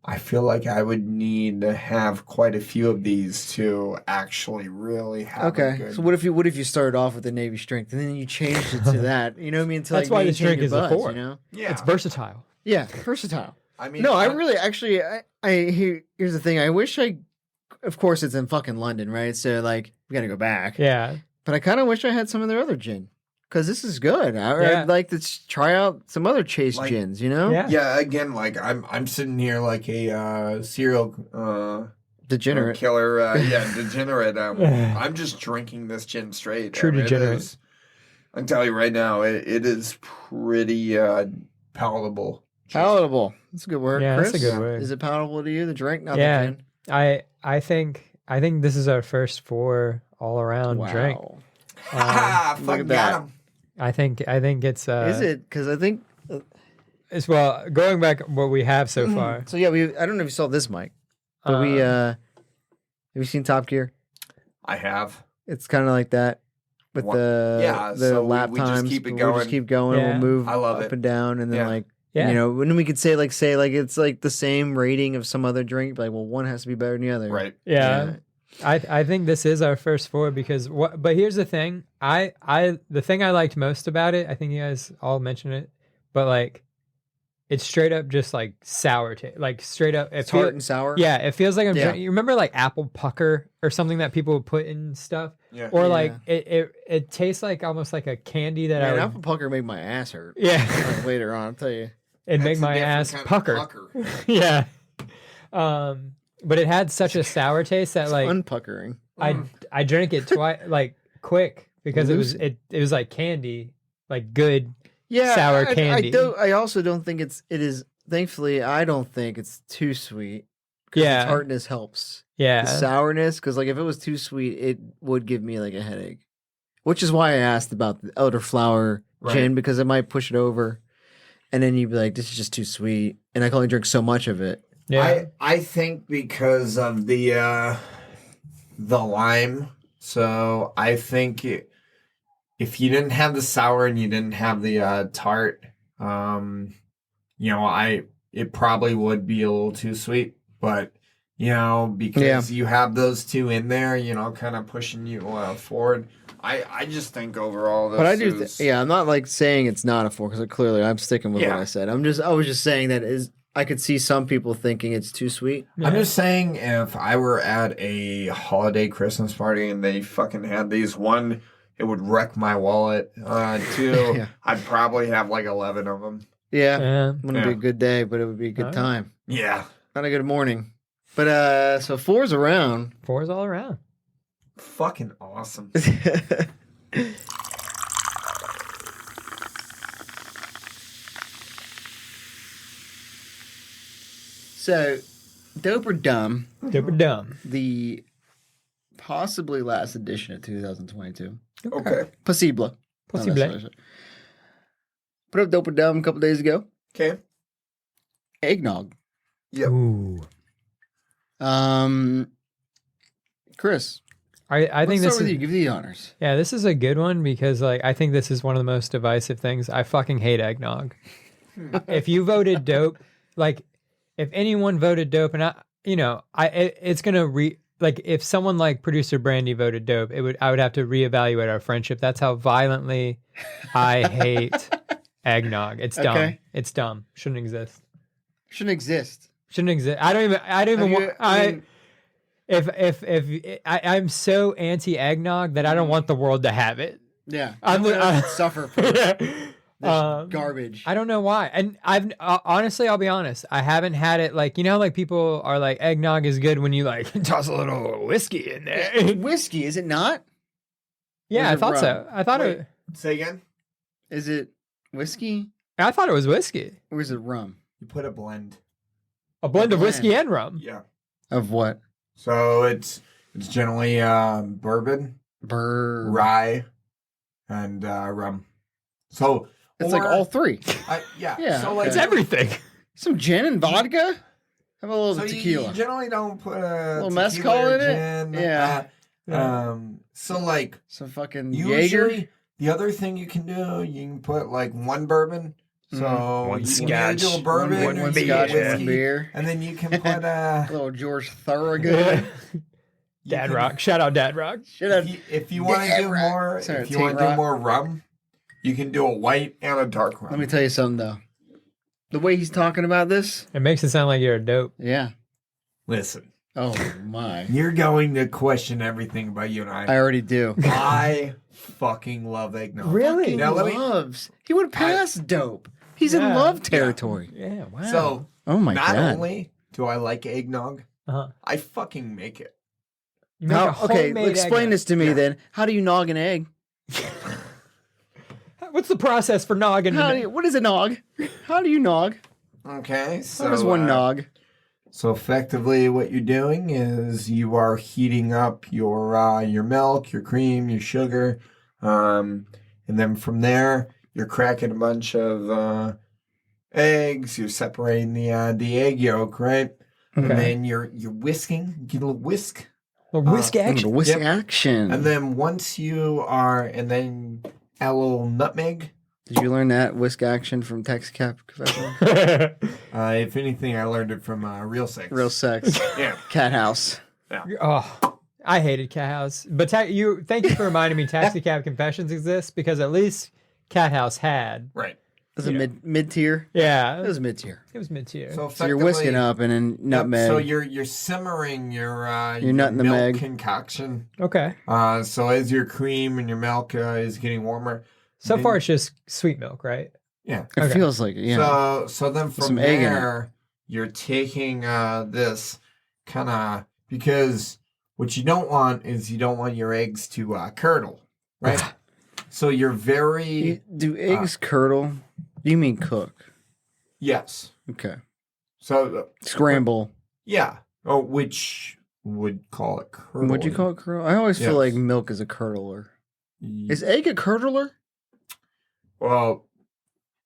I feel like I would need to have quite a few of these to actually really have a Okay. good... So what if you started off with the Navy strength and then you changed it to that? You know what I mean? To That's like why this maintain drink your is a buzz, 4. You know? Yeah. It's versatile. Yeah, versatile. I mean, No, I really actually here's the thing. I wish of course it's in fucking London, right? So like we got to go back. Yeah, But I kind of wish I had some of their other gin cuz this is good. Yeah. I'd like to try out some other Chase Like- gins, you know? yeah. Yeah, again, like I'm sitting here like a serial Degenerate. killer, degenerate. I'm just drinking this gin straight. True degenerate. I can tell you right now, it is pretty palatable. Palatable. That's a good word. Yeah, Chris? that's a good word. Is it palatable to you, the drink? Not Yeah. the gin? I think this is our first 4 all around drink. Ha! look Fuck at got that. him. I think it's Is it? Because I think It's well going back what we have so far. so. Yeah, I don't know if you saw this, Mike, but we have you seen Top Gear? I have. It's kind of like that with What? the Yeah, the so lap we just times. keep it We'll going. just keep going. Yeah. We'll move I love up it. and down, and then Yeah. like Yeah. when we could say it's like the same rating of some other drink. Like, well, one has to be better than the other. Right. Yeah. I think this is our first 4 because but here's the thing. The thing I liked most about it, I think you guys all mentioned it, but like it's straight up just like sour taste. Like straight up It's tart and sour. yeah, it feels like I'm Yeah. drinking. You remember like apple pucker or something that people would put in stuff? Yeah. Or Yeah. like it tastes like almost like a candy that Man, I would apple pucker made my ass hurt. yeah, Like, later on, I'll tell you. it'd make That's a my different ass kind of pucker. pucker. Yeah. but it had such a sour taste that like Unpuckering. I drank it twice, like quick, because it was like candy, like good sour candy. I also don't think it is. Thankfully, I don't think it's too sweet. Yeah, the tartness helps. Yeah, The sourness, because like if it was too sweet, it would give me like a headache. Which is why I asked about the elderflower gin, because it might push it over, and then you'd be like, "This is just too sweet," and I can only drink so much of it. Yeah, I think because of the lime. So I think if you didn't have the sour and you didn't have the tart, it probably would be a little too sweet. But because you have those two in there, kind of pushing you forward. I just think overall, but I do. I'm not like saying it's not a 4 because clearly I'm sticking with what I said. I was just saying that I could see some people thinking it's too sweet. Yeah. I'm just saying, if I were at a holiday Christmas party and they fucking had these, one, it would wreck my wallet. Two, I'd probably have like 11 of them. Yeah. Wouldn't be a good day, but it would be a good time. Yeah. Not a good morning. But so 4's around. 4's all around. Fucking awesome. So, Dope or Dumb. Dope or Dumb. The possibly last edition of 2022. Okay. Possible. Put up Dope or Dumb a couple days ago. Okay. Eggnog. Yep. Ooh. Chris. I think this start with is you. Give the honors. Yeah, this is a good one because like I think this is one of the most divisive things. I fucking hate eggnog. If you voted dope, like if anyone voted dope, and it's gonna like if someone like producer Brandy voted dope, I would have to reevaluate our friendship. That's how violently I hate eggnog. It's dumb. Okay. It's dumb. Shouldn't exist. Shouldn't exist. Shouldn't exist. I don't even want. If I'm so anti eggnog that I don't want the world to have it. Yeah, I suffer from this garbage. I don't know why, and I've honestly, I'll be honest, I haven't had it like like people are like eggnog is good when you like toss a little whiskey in there. Whiskey, is it not? Yeah, I thought rum? so. I thought it. Say again. Is it whiskey? I thought it was whiskey. Or is it rum? You put a blend. A blend of whiskey and rum. Yeah. Of what? So it's generally bourbon, rye, and rum. So it's like all three. Yeah. So like it's everything. Some gin and vodka. Have a little tequila. You generally don't put a little mezcal in it. Yeah. So like some fucking usually Jaeger. The other thing you can do, you can put like one bourbon. So one you scotch, can do a bourbon, one scotch, one beer, and then you can put a little George Thorogood. Dad Rock. Shout out Dad Rock. If you want to do more, if you want to do more rum, you can do a white and a dark rum. Let me tell you something though. The way he's talking about this, it makes it sound like you're a dope. Yeah. Listen. Oh my. You're going to question everything about you and I. I already do. I fucking love eggnog. Really? Now, he would pass dope. He's in love territory. Yeah, wow. So, oh my God. God. Only do I like eggnog, I fucking make it. You make explain eggnog. this to me then. How do you nog an egg? What's the process for nogging? What is a nog? How do you nog? Okay, so how does one nog? So effectively, what you're doing is you are heating up your milk, your cream, your sugar, and then from there you're cracking a bunch of eggs. You're separating the egg yolk, right? Okay. And then you're whisking. Get a little whisk. A whisk action. Whisk action. And then once you are, and then add a little nutmeg. Did you learn that whisk action from Taxi Cab Confessional? If anything, I learned it from Real Sex. Real Sex. Yeah. Cat House. Yeah. Oh, I hated Cat House. But thank you for reminding me Taxi Cab Confessions exists, because at least Cat House had. Right. Was it mid tier? Yeah. It was mid tier. It was mid tier. So you're whisking up and then nutmeg. So you're simmering your nut in the milk meg. concoction. Okay. So as your cream and your milk is getting warmer. So far, it's just sweet milk, right? Yeah. It feels like it, yeah. So then from there, you're taking this kind of, because what you don't want is you don't want your eggs to curdle, right? So you're very... Do eggs curdle? Do you mean cook? Yes. Okay. So... Scramble. Yeah. Oh, which would call it curdling. Would you call it curdle? I always feel like milk is a curdler. Is egg a curdler? Well,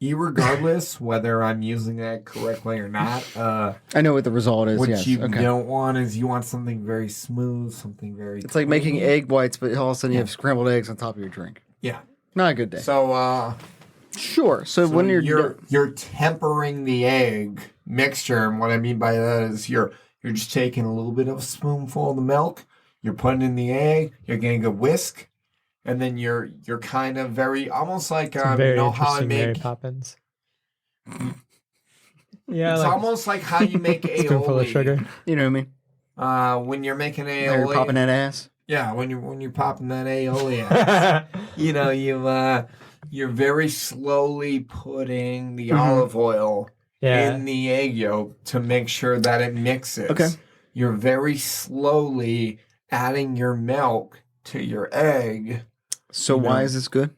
irregardless whether I'm using that correctly or not, I know what the result is. what Yes. you Okay. don't want is you want something very smooth, something very... It's like making clean. egg whites, but all of a sudden you have scrambled eggs on top of your drink. Yeah. Not a good day. So, Sure. So when you're tempering the egg mixture, and what I mean by that is you're just taking a little bit of a spoonful of the milk, you're putting in the egg, you're getting a whisk, and then you're kind of very almost like Very you know how I interesting Mary make. Poppins. Yeah, It's like almost like how you make a spoonful of aioli. sugar. you know what I mean? When you're making You're aioli, popping that ass. yeah, when you're popping that aioli, out, you know you're very slowly putting the olive oil Yeah. in the egg yolk to make sure that it mixes. Okay. You're very slowly adding your milk to your egg. So why is this good?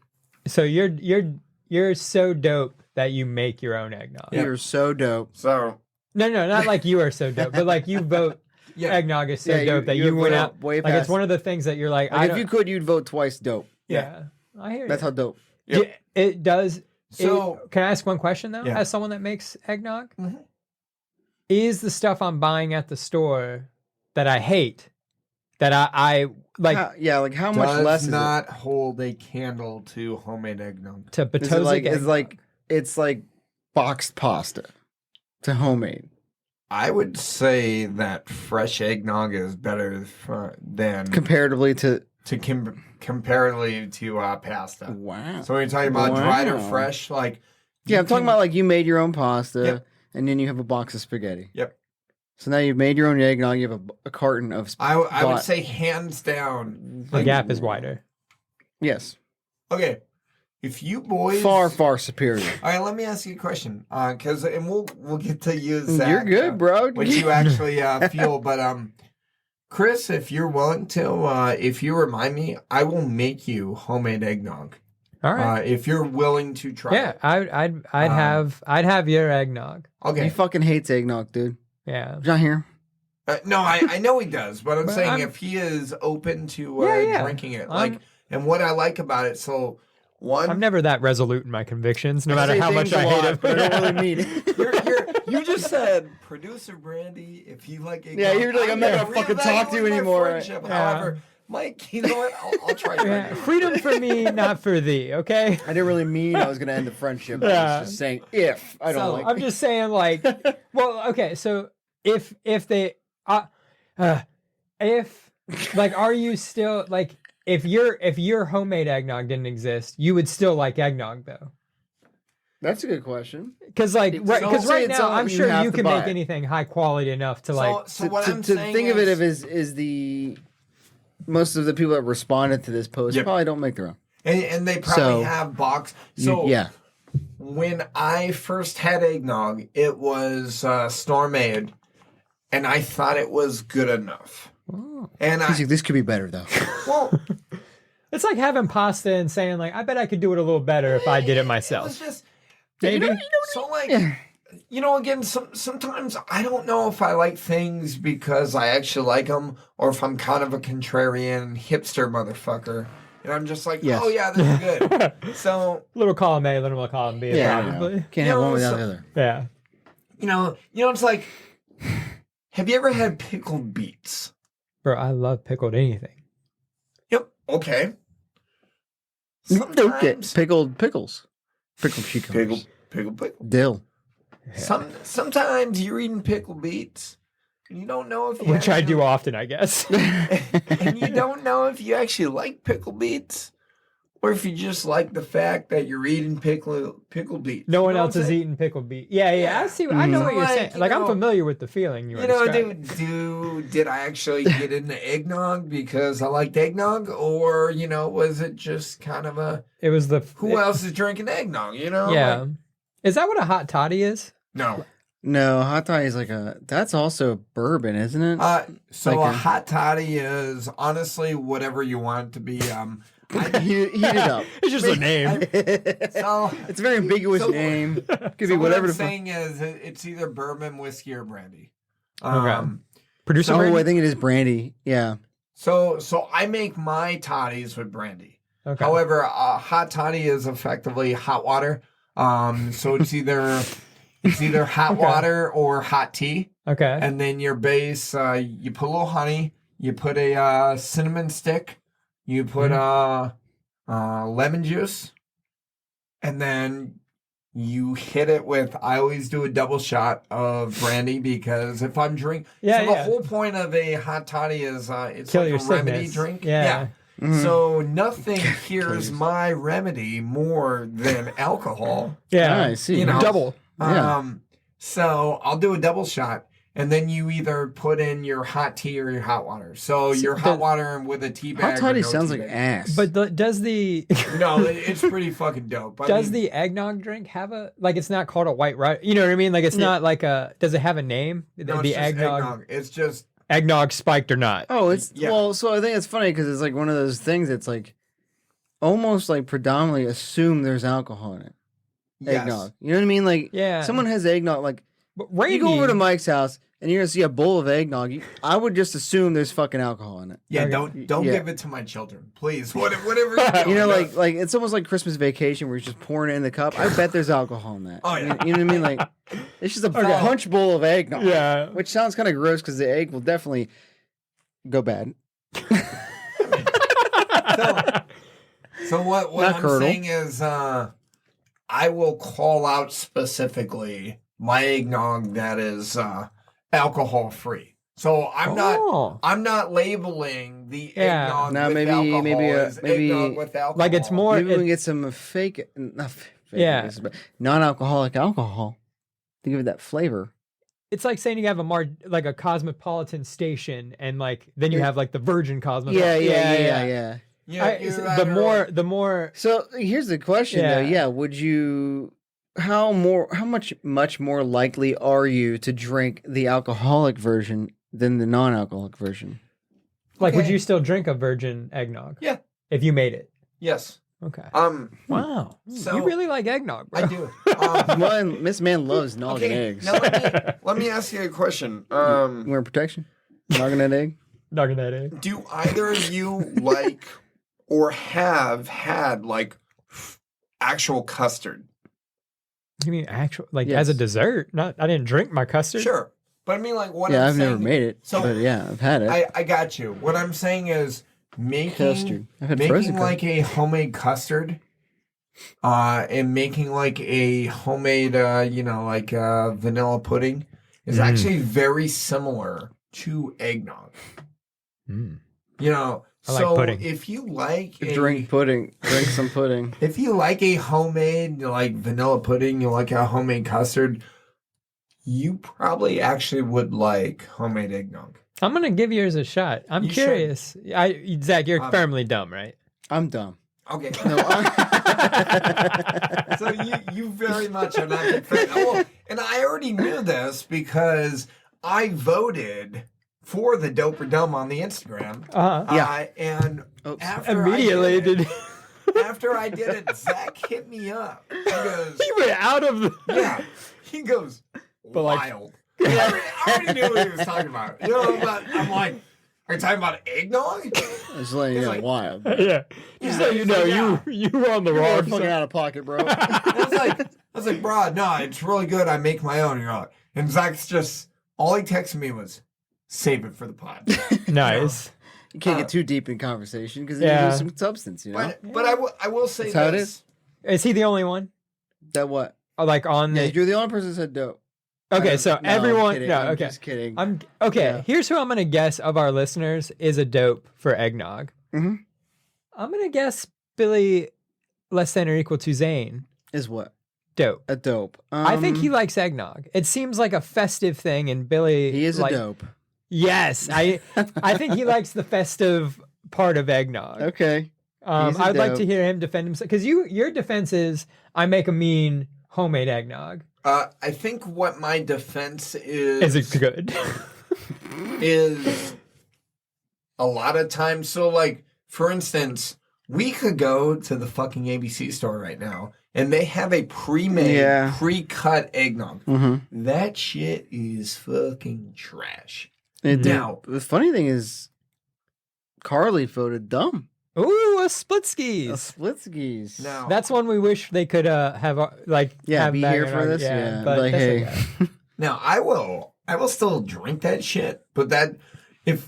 So you're so dope that you make your own eggnog. Yeah. You're so dope. So No, not like you are so dope, but like you vote yeah, eggnog is so Yeah, dope that you you went went out. way Like it's past- one of the things that you're like, I Like if don't, you could, you'd vote twice dope. yeah, I hear That's you. how dope. Yep. Yeah, it does. So- Can I ask one question though? Yeah. As someone that makes eggnog, Mhm. is the stuff I'm buying at the store that I hate that I like Like how much does less is not hold a candle to homemade eggnog. to it? Is Potoczeks? it like eggnog? it's like boxed pasta to homemade. I would say that fresh eggnog is better than Comparatively to comparatively to pasta. wow. So when you're talking about dried or Wow. fresh, like Yeah, I'm talking about like you made your own pasta Yep. and then you have a box of spaghetti. Yep. So now you've made your own eggnog. You have a carton of I would bought- say hands down. the gap is wider. Yes. Okay, if you boys Far superior. All right, let me ask you a question, because and we'll get to you, Zach. You're good, bro. What you actually feel, but Chris, if you're willing to, if you remind me, I will make you homemade eggnog. All right. If you're willing to try. Yeah, it. I'd have your eggnog. Okay. He fucking hates eggnog, dude. Yeah. Not here. No, I know he does, but I'm But saying I'm- if he is open to Yeah. drinking it, I'm- and what I like about it, so one, I'm never that resolute in my convictions, no I matter say how much things I a hate lot, it. but I don't really mean it. you just said producer Brandy. If you like eggnog, Yeah, you're like, I'm not gonna fucking talk to you reevaluate my anymore. friendship. Yeah. However, Mike, you know what? I'll try. Yeah, freedom for me, not for thee. Okay. I didn't really mean I was gonna end the friendship. I Yeah. was just saying if I don't So like. I'm just saying, like, well, okay. So if they, if like, are you still like, if your homemade eggnog didn't exist, you would still like eggnog though? That's a good question. Because like, It's- right, don't because say right it's now, something I'm you sure have you to can make buy. anything high quality enough to like. So what I'm to saying think of it is, is the most of the people that responded to this post Yep. probably don't make their own. and they probably So, have box. So Yeah. when I first had eggnog, it was store made, and I thought it was good enough. Oh. And He's like, this could be better though. well, It's like having pasta and saying like, I bet I could do it a little better if I did it it was myself. just Maybe. so like. Yeah. You know, again, sometimes I don't know if I like things because I actually like them, or if I'm kind of a contrarian hipster motherfucker, and I'm just like, Yes. oh yeah, this is good. So Little column A, little column B, Yeah, I know. probably. Can't You have know, one without so- the other. Yeah. you know, it's like, have you ever had pickled beets? Bro, I love pickled anything. Yep. Okay. Okay. Sometimes Pickled pickles. Pickled cucumbers. pickle. Dill. Sometimes you're eating pickled beets, and you don't know if you Which I actually- do often, I guess. and you don't know if you actually like pickled beets, or if you just like the fact that you're eating pickled beets. No You one know what else I'm is saying? eating pickled beet. Yeah, Yeah. I see. I know Mhm. what you're Like, saying. you Like, I'm know- familiar with the feeling you are You know, describing. did I actually get into eggnog because I liked eggnog, or was it just kind of a It was the who else is drinking eggnog? Yeah. Like, Is that what a hot toddy is? no. No, hot toddy is that's also bourbon, isn't it? So Like a hot toddy is honestly whatever you want it to be. Heat it up. It's just a name. So It's a very ambiguous so- name. Could be so whatever what the I'm saying is it's either bourbon, whiskey, or brandy. Okay. Producer Oh, Brandy? I think it is brandy. Yeah. So I make my toddies with brandy. Okay. However, hot toddy is effectively hot water. So it's either hot Okay. water or hot tea, Okay. and then your base. You put a little honey. You put a cinnamon stick. You put lemon juice, and then you hit it with. I always do a double shot of brandy because if I'm drinking, Yeah, so the yeah. whole point of a hot toddy is it's Kill like your a remedy sickness. drink. Yeah. Mhm. So nothing cures my remedy more than alcohol. Yeah. I see. You know, Double. Yeah. So I'll do a double shot, and then you either put in your hot tea or your hot water. So your hot water with a tea bag. Hot toddy or no sounds tea like bag. ass. But does the No, it's pretty fucking dope. I does mean, the eggnog drink have a it's not called a white rice? You know what I mean? Like it's not like a. Does it have a name? no, The it's just eggnog It's just eggnog spiked or not? Oh, it's Yeah. well. So I think it's funny because it's like one of those things. It's like almost like predominantly assume there's alcohol in it. yes. Eggnog. You know what I mean? Like Yeah. someone has eggnog. Like But Randy, you go over to Mike's house and you're gonna see a bowl of eggnog. I would just assume there's fucking alcohol in it. Yeah, Okay. don't Yeah. give it to my children, please. Whatever you're doing. You know, like it's almost like Christmas Vacation where you're just pouring it in the cup. I bet there's alcohol in that. Oh, yeah. You know what I mean? Like it's just a Okay. punch bowl of eggnog. Yeah. Which sounds kind of gross because the egg will definitely go bad. So what Not I'm curdle. saying is I will call out specifically my eggnog that is alcohol free. So I'm not labeling the Yeah. eggnog Now with maybe- alcohol maybe, as maybe- eggnog with alcohol. Like it's more. Maybe we can get some fake, not fake, Yeah. but non-alcoholic alcohol to give it that flavor. It's like saying you have a cosmopolitan station, and then you have the Virgin Cosmopolitan. Yeah. Yeah, The more. So here's the question, though. Yeah. Yeah, would you? How much more likely are you to drink the alcoholic version than the non-alcoholic version? Would Okay. you still drink a virgin eggnog? Yeah. If you made it. Yes. Okay. Wow. So- you really like eggnog, bro. I do. Miss Man loves noggin eggs. Now let me ask you a question. You wearing protection? Noggin that egg? Noggin that egg. Do either of you like or have had actual custard? You mean actual as Yes. a dessert? Not. I didn't drink my custard. Sure. But I mean what Yeah, I'm I've saying, never made it, So- but yeah, I've had it. I got you. What I'm saying is making Custard. I've had frozen making a homemade custard and making a homemade vanilla pudding is actually very similar to eggnog. Mm. I like So pudding. if you like Drink pudding. Drink some pudding. if you like a homemade vanilla pudding, you like a homemade custard, you probably actually would like homemade eggnog. I'm gonna give yours a shot. I'm You curious. Zach, you're Um, firmly dumb, right? I'm dumb. Okay. No, So you very much are not a fan. Oh, and I already knew this because I voted for the dope or dumb on the Instagram. Yeah. And Oops. after Immediately I did did. it, after I did it, Zach hit me up. He goes, He went out of the. yeah. He goes, But wild. I already knew what he was talking about. But I'm like, are you talking about eggnog? Just letting you It's know, like- wild. Yeah. Just so you know, Yeah. you were on the You're wrong fucking side. out of pocket, bro. I was like, bro, no, it's really good. I make my own. And Zach's just, all he texted me was, save it for the pod. Nice. You can't get too deep in conversation because then Yeah. you lose some substance, you know? But I will say That's how it this. Is he the only one? That what? On Yeah, the. you're the only person that said dope. Okay, so No, I'm everyone. kidding. No, I'm okay. just kidding. I'm okay. Yeah. Here's who I'm gonna guess of our listeners is a dope for eggnog. Mhm. I'm gonna guess Billy less than or equal to Zane. Is what? Dope. A dope. I think he likes eggnog. It seems like a festive thing, and Billy. He is a dope. Yes, I think he likes the festive part of eggnog. Okay. He's a I'd like dope. to hear him defend himself because your defense is I make a mean homemade eggnog. I think what my defense Is it good? is a lot of times. So, like, for instance, we could go to the fucking ABC store right now, and they have a pre-made, pre-cut eggnog. Mm-hmm. That shit is fucking trash. Now, the funny thing is, Carly voted dumb. Ooh, a split skis. Now, That's one we wish they could have have be back here in for our- this. Yeah, Yeah, but like, that's hey, okay. now I will still drink that shit, but that if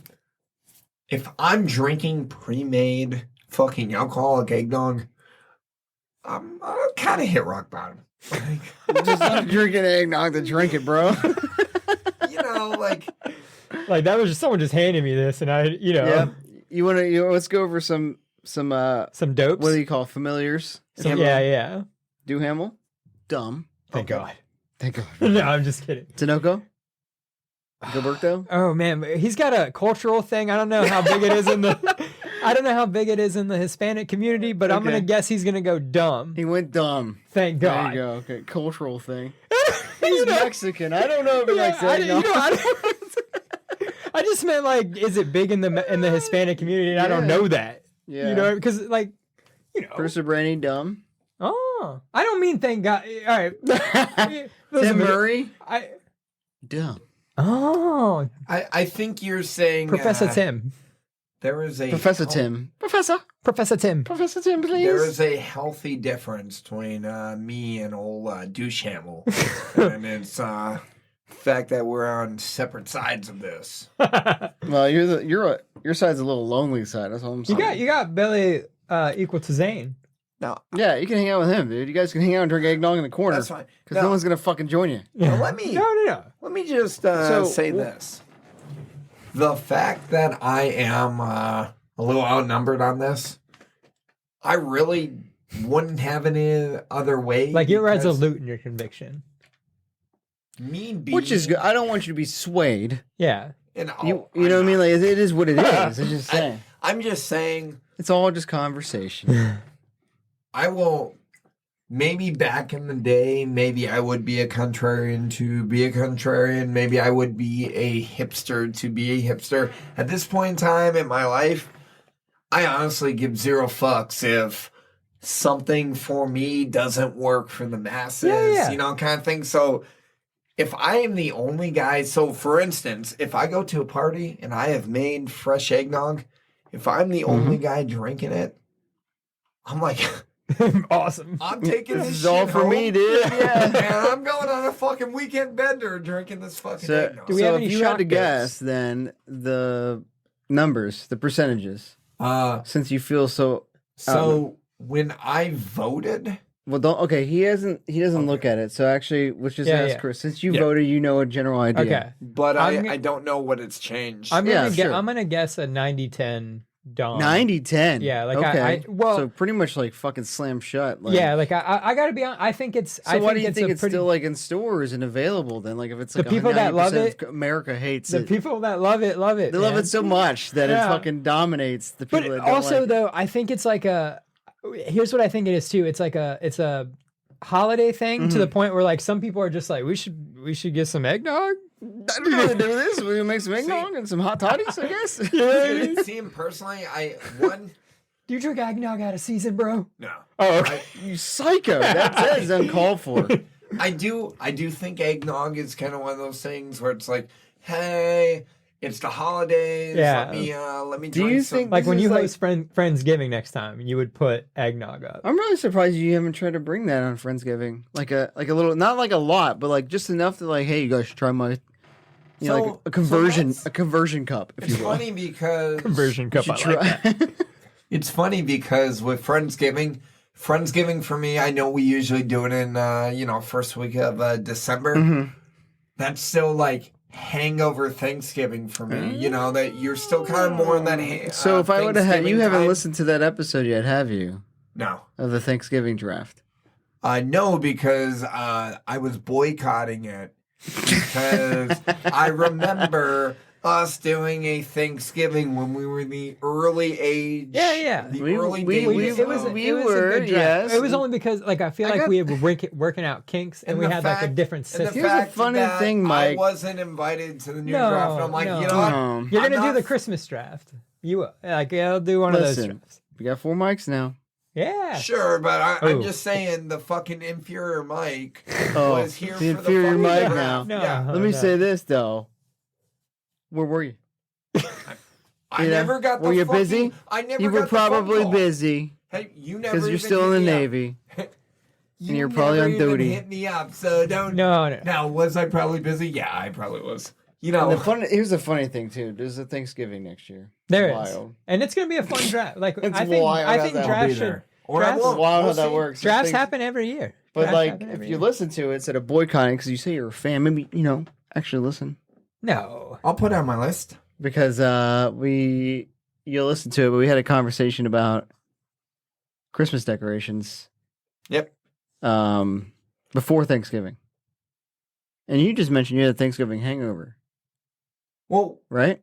I'm drinking pre-made fucking alcoholic eggnog, I'm kind of hit rock bottom. Like, just not drinking eggnog to drink it, bro. Like that was just someone just handed me this, and I, Yeah. You want to? Let's go over some dopes. What do you call familiars? Yeah. Duhamel, dumb. Thank God. Thank God. No, I'm just kidding. Tinoco, Gilberto. Oh man, he's got a cultural thing. I don't know how big it is in the Hispanic community, but I'm gonna guess he's gonna go dumb. He went dumb. Thank God. There you go. Okay, cultural thing. He's Mexican. I don't know if he likes eggnog. I just meant like, is it big in the Hispanic community? And I don't know that. Yeah. Because Producer Brandy, dumb. Oh, I don't mean thank God. All right. Tim Murray, dumb. Oh, I think you're saying Professor Tim. There is a Professor Tim, Professor Tim, please. There is a healthy difference between me and old douche Hamill, and it's the fact that we're on separate sides of this. Well, your side's a little lonely side. That's all I'm saying. You got Billy equal to Zane. No, yeah, you can hang out with him, dude. You guys can hang out and drink eggnog in the corner. That's fine. Because no one's gonna fucking join you. Yeah. Let me just say this. The fact that I am a little outnumbered on this, I really wouldn't have any other way. Like, you're resolute in your conviction. Which is good. I don't want you to be swayed. Yeah. And you know what I mean? Like, it is what it is. I'm just saying. I'm just saying. It's all just conversation. I will. Maybe back in the day, maybe I would be a contrarian to be a contrarian. Maybe I would be a hipster to be a hipster. At this point in time in my life, I honestly give zero fucks if something for me doesn't work for the masses, kind of thing. So if I am the only guy, so for instance, if I go to a party and I have made fresh eggnog, if I'm the only guy drinking it, I'm like... Awesome. I'm taking this is all for me, dude. Yeah. And I'm going on a fucking weekend bender drinking this fucking eggnog. Do we have any if you had to guess, then the numbers, the percentages, since you feel so... So when I voted... Well, he doesn't look at it. So actually, let's just ask Chris. Since you voted, you know a general idea. Okay. But I don't know what it's changed. I'm gonna guess a 90-10 Dom. 90-10. Yeah, like okay. So pretty much like fucking slam shut. Like, yeah, like I gotta be honest. I think it's. So why do you think it's still like in stores and available then? Like if it's like the people that love it, America hates it. The people that love it, love it. They love it so much that it fucking dominates the people. But that don't also like though, I think it's like a. Here's what I think it is too. It's a holiday thing to the point where like some people are just like we should get some eggnog. I don't know what to do with this. We make some eggnog and some hot toddies, I guess. See him personally, Do you drink eggnog out of season, bro? No. Oh, okay. You psycho. That is uncalled for. I do think eggnog is kind of one of those things where it's like, hey, it's the holidays. Yeah. Let me. Do you think like when you host Friendsgiving next time, you would put eggnog up? I'm really surprised you haven't tried to bring that on Friendsgiving. Like a little, not like a lot, but like just enough to like, hey, you guys should try my. Like a conversion cup. If it's you will. funny because conversion cup. It's funny because with Friendsgiving for me, I know we usually do it in first week of December. Mm-hmm. That's still like hangover Thanksgiving for me. That you're still kind of more in that. So if I would have had, you haven't time. listened to that episode yet, have you? No. Of the Thanksgiving draft. No, because I was boycotting it. Because I remember us doing a Thanksgiving when we were in the early age. Yeah. The We- early we- days. we- It was of- we a were, good draft. yes. It was only because like I feel I like got- we were working out kinks and we the had like a fact- different and the system. Here's a fact funny that thing, I Mike. wasn't invited to the new No, draft. And I'm like, no. you know what? You're I'm gonna do not- the Christmas draft. You like I'll do one of those Listen. drafts. We got 4 mics now. Yeah. Sure, but I'm Oh. just saying the fucking inferior Mike Oh, was here the for inferior the fucking Mike draft. now. No. Yeah. Let me no. say this though. Where were you? I Yeah. never got the Were you fucking- busy? I never You were got the phone probably call. busy Hey, you never because you're even still hit in the me up. Navy. You you're probably never on even duty. Hit me up, so don't. No. Now, was I probably busy? Yeah, I probably was. You And know, here's the funny thing too. There's a Thanksgiving next year. There It's is. wild. And it's gonna be a fun draft. Like It's I think wild I how think that will drafts be should there. Or I drafts, won't. It's wild We'll how that see. works. drafts Things- happen every year. But Drafts like, happen if every you year. listen to it instead of boycotting, because you say you're a fan, maybe actually listen No. I'll put it on my list. because you'll listen to it. But we had a conversation about Christmas decorations. Yep. Before Thanksgiving, and you just mentioned you had a Thanksgiving hangover, Well, right?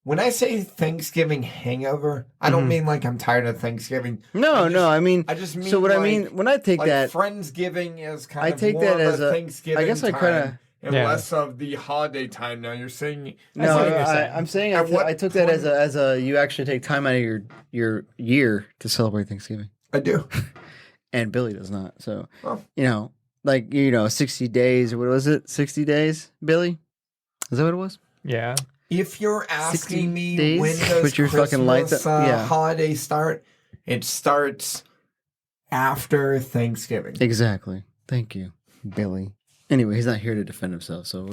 when I say Thanksgiving hangover, I don't Mhm. mean like I'm tired of Thanksgiving. No, I mean, I just mean so what I like- mean when I take like that, Friendsgiving is kind I of take more that of as a- Thanksgiving I guess I time kinda- and Yeah. less of the holiday time. Now you're saying I see no, what you're saying. I'm saying At what I took that point- as a you actually take time out of your year to celebrate Thanksgiving, I do. and Billy does not. So Well. 60 days or what was it? 60 days, Billy? Is that what it was? Yeah. If you're 60 asking me days? when does Put your Christmas fucking lights up- yeah. holiday start, it starts after Thanksgiving. Exactly. Thank you, Billy. Anyway, he's not here to defend himself. So,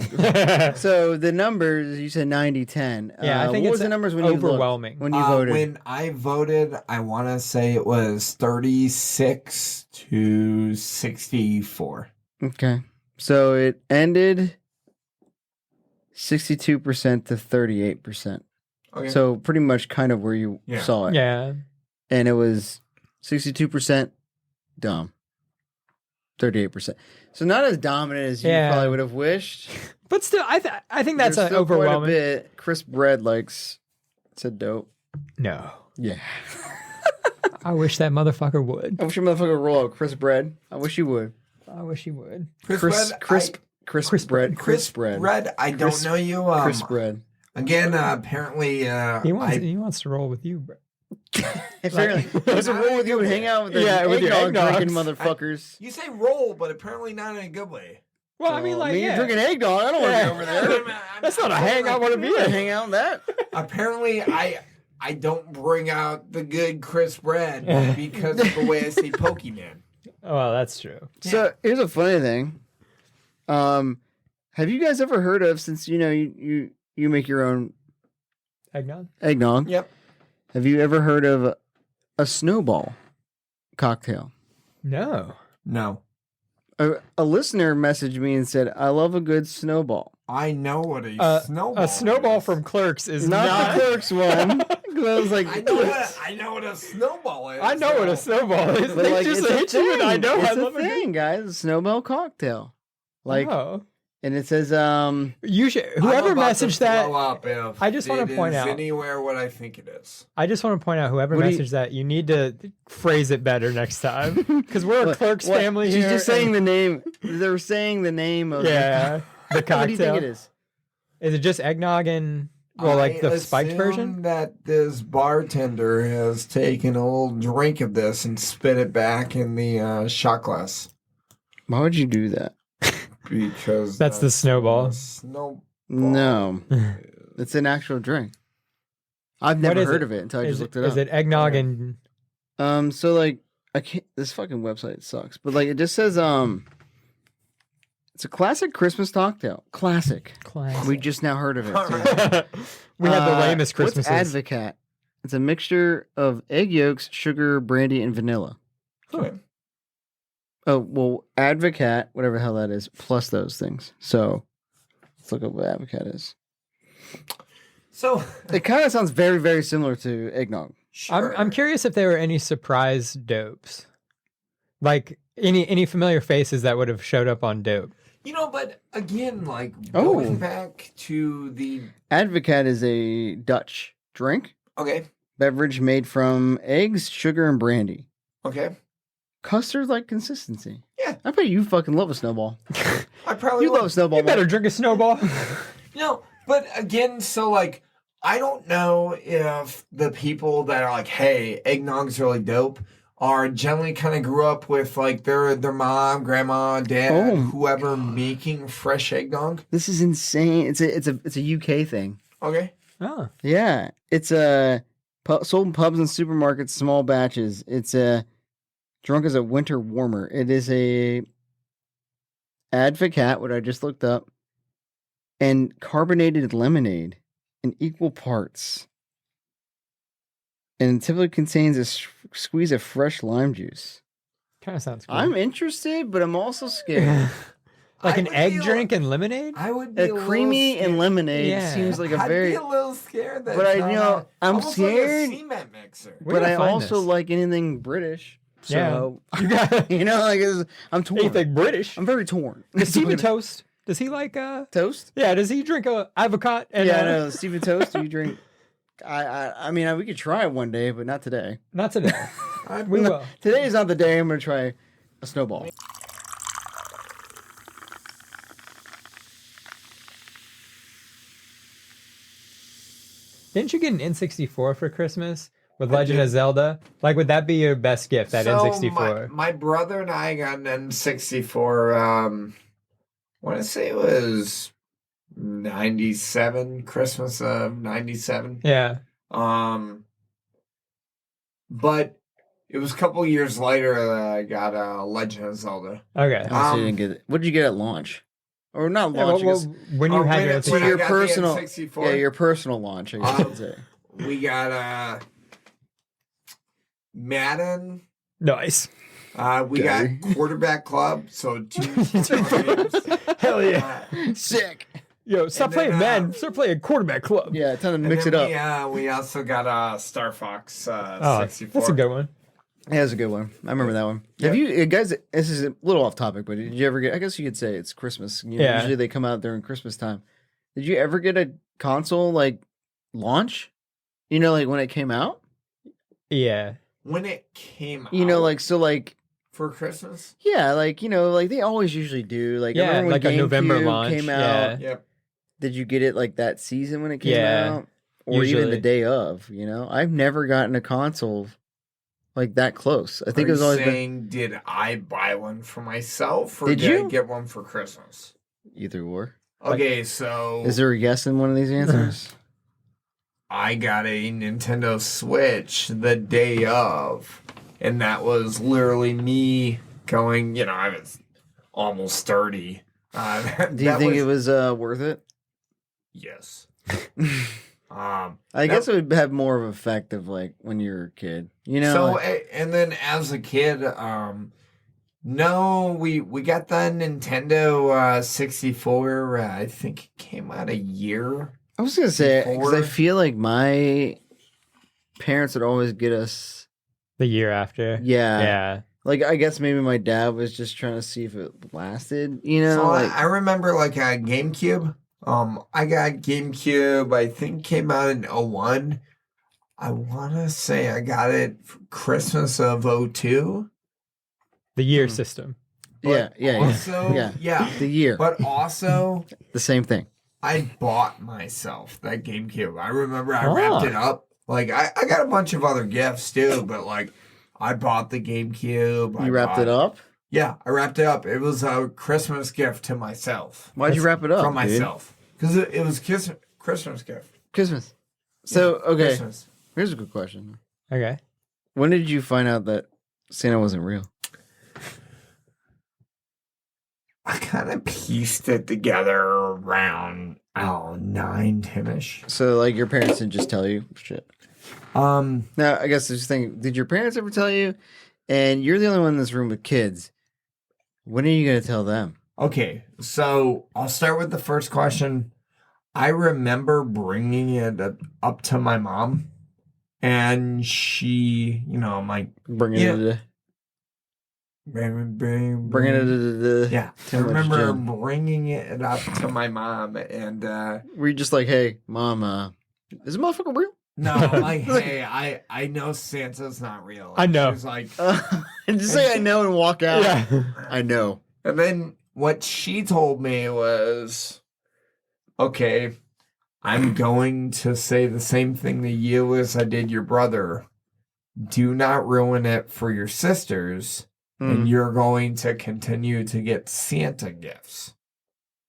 so the numbers you said 90-10. Yeah, I think what it's was the numbers when you looked? overwhelming. When you voted? When I voted, I want to say it was 36 to 64. Okay, so it ended 62% to 38%. Okay. So pretty much kind of where you Yeah. saw it. Yeah. And it was 62% dumb, 38%. So not as dominant as you Yeah. probably would have wished. But still I think that's There's still quite overwhelming. a bit. Chris Bread likes it's a dope. No. Yeah. I wish that motherfucker would. I wish your motherfucker would roll out Chris Bread. I wish you would. I wish he would. Crisp Crisp bread. Chris bread. Red, I don't Crisp- know you. Crisp bread. Again, apparently, He wants to roll with you, bro. Apparently, there's a roll with you and hang out with the Yeah, with your eggnog drinking eggnogs. motherfuckers. you say roll, but apparently not in a good way. Well, I mean, like, you're yeah. drinking eggnog. I don't want to Yeah. be over there. That's not a hang I want to be You in. hang out with that. Apparently, I don't bring out the good crisp bread because of the way I say Pokemon. Oh, well, that's true. So here's a funny thing. Have you guys ever heard of, since you make your own Eggnog? eggnog? Yep. Have you ever heard of a snowball cocktail? No. No. A listener messaged me and said, "I love a good snowball." I know what a snowball A snowball is. from Clerks is Not the Clerks one. 'Cause I was like, I know what a snowball is. I know what a snowball is. But, They like, just it's a hit you, and I thing. know It's I a love thing, guys. A snowball cocktail. Like, oh. and it says, You should. I'm Whoever about to messaged that. throw up if I just wanna it point is out- anywhere what I think it is. I just want to point out whoever What do you- messaged that. You need to phrase it better next time, because we're a what- Clerks what? family She's here. just saying and- the name. They're saying the name of Yeah, the cocktail. What do you think it is? Is it just eggnog and like the spiked assume version? that this bartender has taken a little drink of this and spit it back in the shot glass. Why would you do that? Because That's the snowball. Snowball. No, it's an actual drink. I've What never is heard it? of it until I Is just looked it, it is up. it eggnog and So like I can't. This fucking website sucks. But like it just says it's a classic Christmas cocktail. Classic. classic? We just now heard of it. All too. right. We had the lamest What's Christmases. Advocat? It's a mixture of egg yolks, sugar, brandy, and vanilla. Okay. Oh well, Advocat, whatever the hell that is, plus those things. So let's look up what Advocat is. So, It kind of sounds very, very similar to eggnog. sure. I'm curious if there were any surprise dopes, like any familiar faces that would have showed up on dope. But again, like Oh. going back to the Advocaat is a Dutch drink, okay, beverage made from eggs, sugar, and brandy. okay, Custard-like consistency. Yeah. I bet you fucking love a snowball. I probably You would. love snowball. You better drink a snowball. But again, so like I don't know if the people that are like, hey, eggnog's really dope, are generally kind of grew up with like their mom, grandma, dad, whoever making fresh eggnog. This is insane. It's a UK thing. Okay. Oh. Yeah, it's sold in pubs and supermarkets, small batches. It's drunk as a winter warmer. It is a Advocaat, what I just looked up, and carbonated lemonade in equal parts. And it typically contains a squeeze of fresh lime juice. Kind of sounds cool. I'm interested, but I'm also scared. Like I an would egg be drink and lemonade? I would be A creamy and lemonade Yeah. seems like a I'd very. be a little scared that. But I it's not know I'm almost scared. Like a cement mixer. Where But do I find also this? like anything British. So You got I'm torn. anything British? I'm very torn. Does Stephen Toast? Does he like Toast? Yeah, does he drink a avocado? And, Yeah, I know. Stephen Toast. Do you drink? I mean, we could try it one day, but not today. Not today. We will. Today is not the day I'm going to try a snowball. Didn't you get an N64 for Christmas with Legend of Zelda? Like, would that be your best gift? That N64? My brother and I got an N64. I want to say it was 97, Christmas of 97. Yeah. But it was a couple years later that I got Legend of Zelda. Okay. So you didn't get it. What did you get at launch? Or not Yeah, launch? when you had your when I your got personal- the N64, yeah, your personal launch, I guess you could say. we got Madden. Nice. We got Quarterback Club, so two games. Hell yeah. Sick. Yo, stop And then, playing Madden. Start playing Quarterback Club. Yeah, time to And mix it then up. We also got Star Fox 64. That's a good one. Yeah, that's a good one. I remember that one. Have you guys? This is a little off topic, but did you ever get? I guess you could say it's Christmas. Yeah. Usually they come out during Christmas time. Did you ever get a console like launch? Like when it came out. Yeah. When it came out. Like for Christmas? Yeah, like they always usually do. Like I Yeah, remember when like a November GameCube launch. came out. Yeah. Yep. Did you get it like that season when it came Yeah, out, or even the usually. day of? I've never gotten a console like that close. I think Are it was you always saying, did I buy one for myself or Did did I you? get one for Christmas? either or. Okay, so Is there a yes in one of these answers? I got a Nintendo Switch the day of, and that was literally me going, I was almost 30. Do you think it was worth it? Yes. I guess it would have more of an effect of like when you're a kid, So, like- and then as a kid, no, we got the Nintendo 64. I think it came out a year. I was gonna say because I before- feel like my parents would always get us. The year after. Yeah, Yeah. like I guess maybe my dad was just trying to see if it lasted. So like I remember like a GameCube. I got GameCube. I think came out in 01. I want to say I got it for Christmas of 02. The year Hmm. system. yeah, Also, yeah. The year, But also, the same thing. I bought myself that GameCube. I remember I wrapped it up. Like I got a bunch of other gifts too, but like I bought the GameCube. You wrapped it up. Yeah, I wrapped it up. It was a Christmas gift to myself. Why'd you wrap it up? From dude? myself. Because it was Christmas gift. Christmas. So okay, Christmas. here's a good question. Okay. When did you find out that Santa wasn't real? I kind of pieced it together around 9, 10-ish. So like your parents didn't just tell you shit. Now I guess this thing. Did your parents ever tell you? And you're the only one in this room with kids. When are you gonna tell them? Okay, so I'll start with the first question. I remember bringing it up to my mom, and she, I'm like, Bring it Yeah. into. bringing Bringing it to the Yeah, I too much remember gin. bringing it up to my mom, and Were you just like, hey, mom, is this motherfucker real? no, I'm like, hey, I know Santa's not real. I know. She was like, And just say I know and walk out. Yeah. I know. and then what she told me was, okay, I'm going to say the same thing to you as I did your brother. Do not ruin it for your sisters, and you're going to continue to get Santa gifts.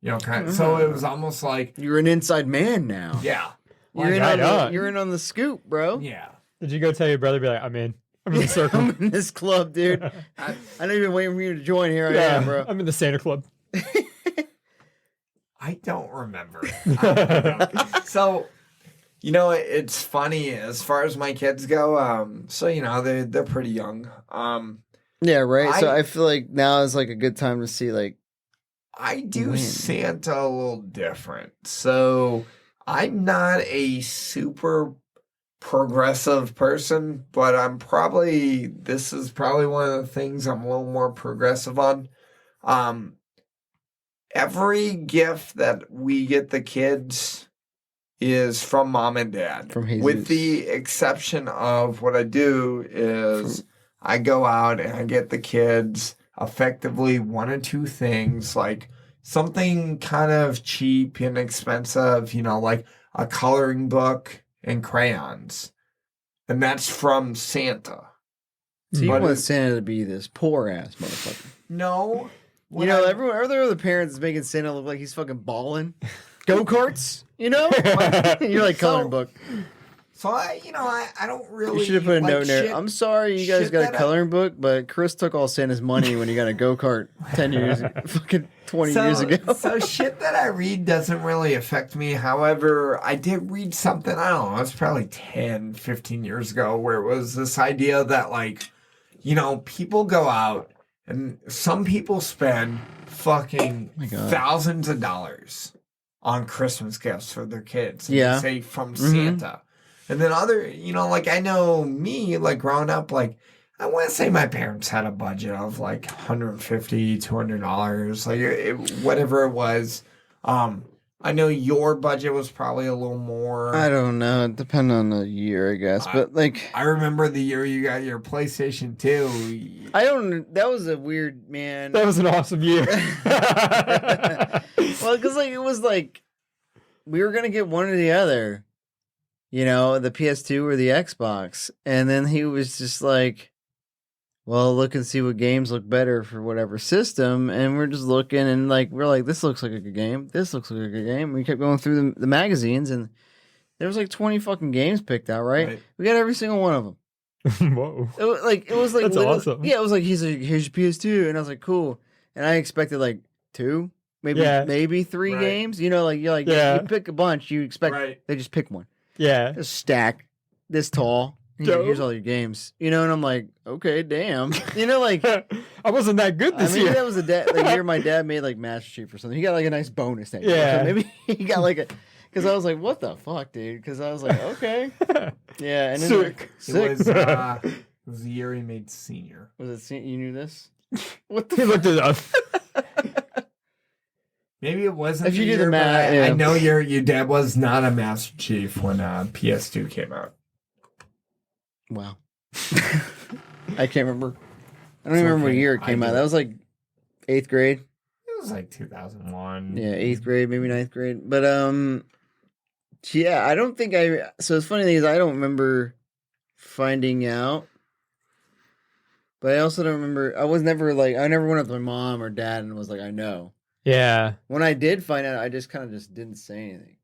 You know, kind of, so it was almost like, You're an inside man now. yeah. You're in, Right on on. you're in on the scoop, bro. Yeah. Did you go tell your brother? Be like, I'm in the circle. I'm in this club, dude. I know you've been waiting for you to join. Here I am, bro. I'm in the Santa Club. I don't remember. So, you know, it's funny as far as my kids go. So you know, they're pretty young. Yeah, right. So I- I feel like now is like a good time to see like I do When? Santa a little different. So I'm not a super progressive person, but this is probably one of the things I'm a little more progressive on. Every gift that we get the kids is from mom and dad. From Jesus. With the exception of what I do is I go out and I get the kids effectively one or two things, like something kind of cheap and expensive, you know, like a coloring book and crayons. And that's from Santa. So you But want it- Santa to be this poor ass motherfucker. No. You know, everyone, are there other parents making Santa look like he's fucking balling? Go karts, you know? You're like coloring book. So I don't really. You should have put a like note in there. shit- I'm sorry, you guys shit got that a I- coloring book, but Chris took all Santa's money when he got a go kart 10 years, fucking 20 years ago. So shit that I read doesn't really affect me. However, I did read something, I don't know, it's probably 10, 15 years ago, where it was this idea that, like, you know, people go out and some people spend fucking my God. thousands of dollars on Christmas gifts for their kids. And Yeah. they say from Santa. And then other, you know, like I know me, like growing up, like I want to say my parents had a budget of like $150, $200, like whatever it was. I know your budget was probably a little more. I don't know. It depends on the year, I guess. But like, I remember the year you got your PlayStation 2. I don't. That was a weird man. That was an awesome year. Well, because like it was like we were gonna get one or the other, you know, the PS2 or the Xbox, and then he was just like, "Well, look and see what games look better for whatever system," and we're just looking and like we're like, "This looks like a good game. This looks like a good game." We kept going through the magazines, and there was like 20 fucking games picked out. Right? We got every single one of them. Whoa. It was like That's literally- awesome. Yeah, it was like he's like, here's your PS2, and I was like, cool. And I expected like 2, maybe 3 Right. games. You know, like you're like Yeah. you pick a bunch, you expect Right. they just pick one. Yeah. A stack this tall. He's like, Dope. here's all your games. You know, and I'm like, okay, damn. You know, like I wasn't that good I this mean year. that was the year my dad made like Master Chief or something. He got like a nice bonus that year. Yeah. So maybe he got like a. Because I was like, what the fuck, dude? Because I was like, okay. Yeah. And then Sick. Sick. It was the year he made senior. Was it? You knew this? What the He looked it up. Maybe it wasn't. If you the do the year, but math, I yeah. know your dad was not a Master Chief when PS2 came out. Wow. I can't remember. I don't even remember what okay. year it I came out. do. That was like 8th grade. It was like 2001. Yeah, 8th grade, maybe 9th grade. But yeah, I don't think so the funny thing is I don't remember finding out. But I also don't remember I never went up to my mom or dad and was like, I know. Yeah. When I did find out, I just kind of just didn't say anything.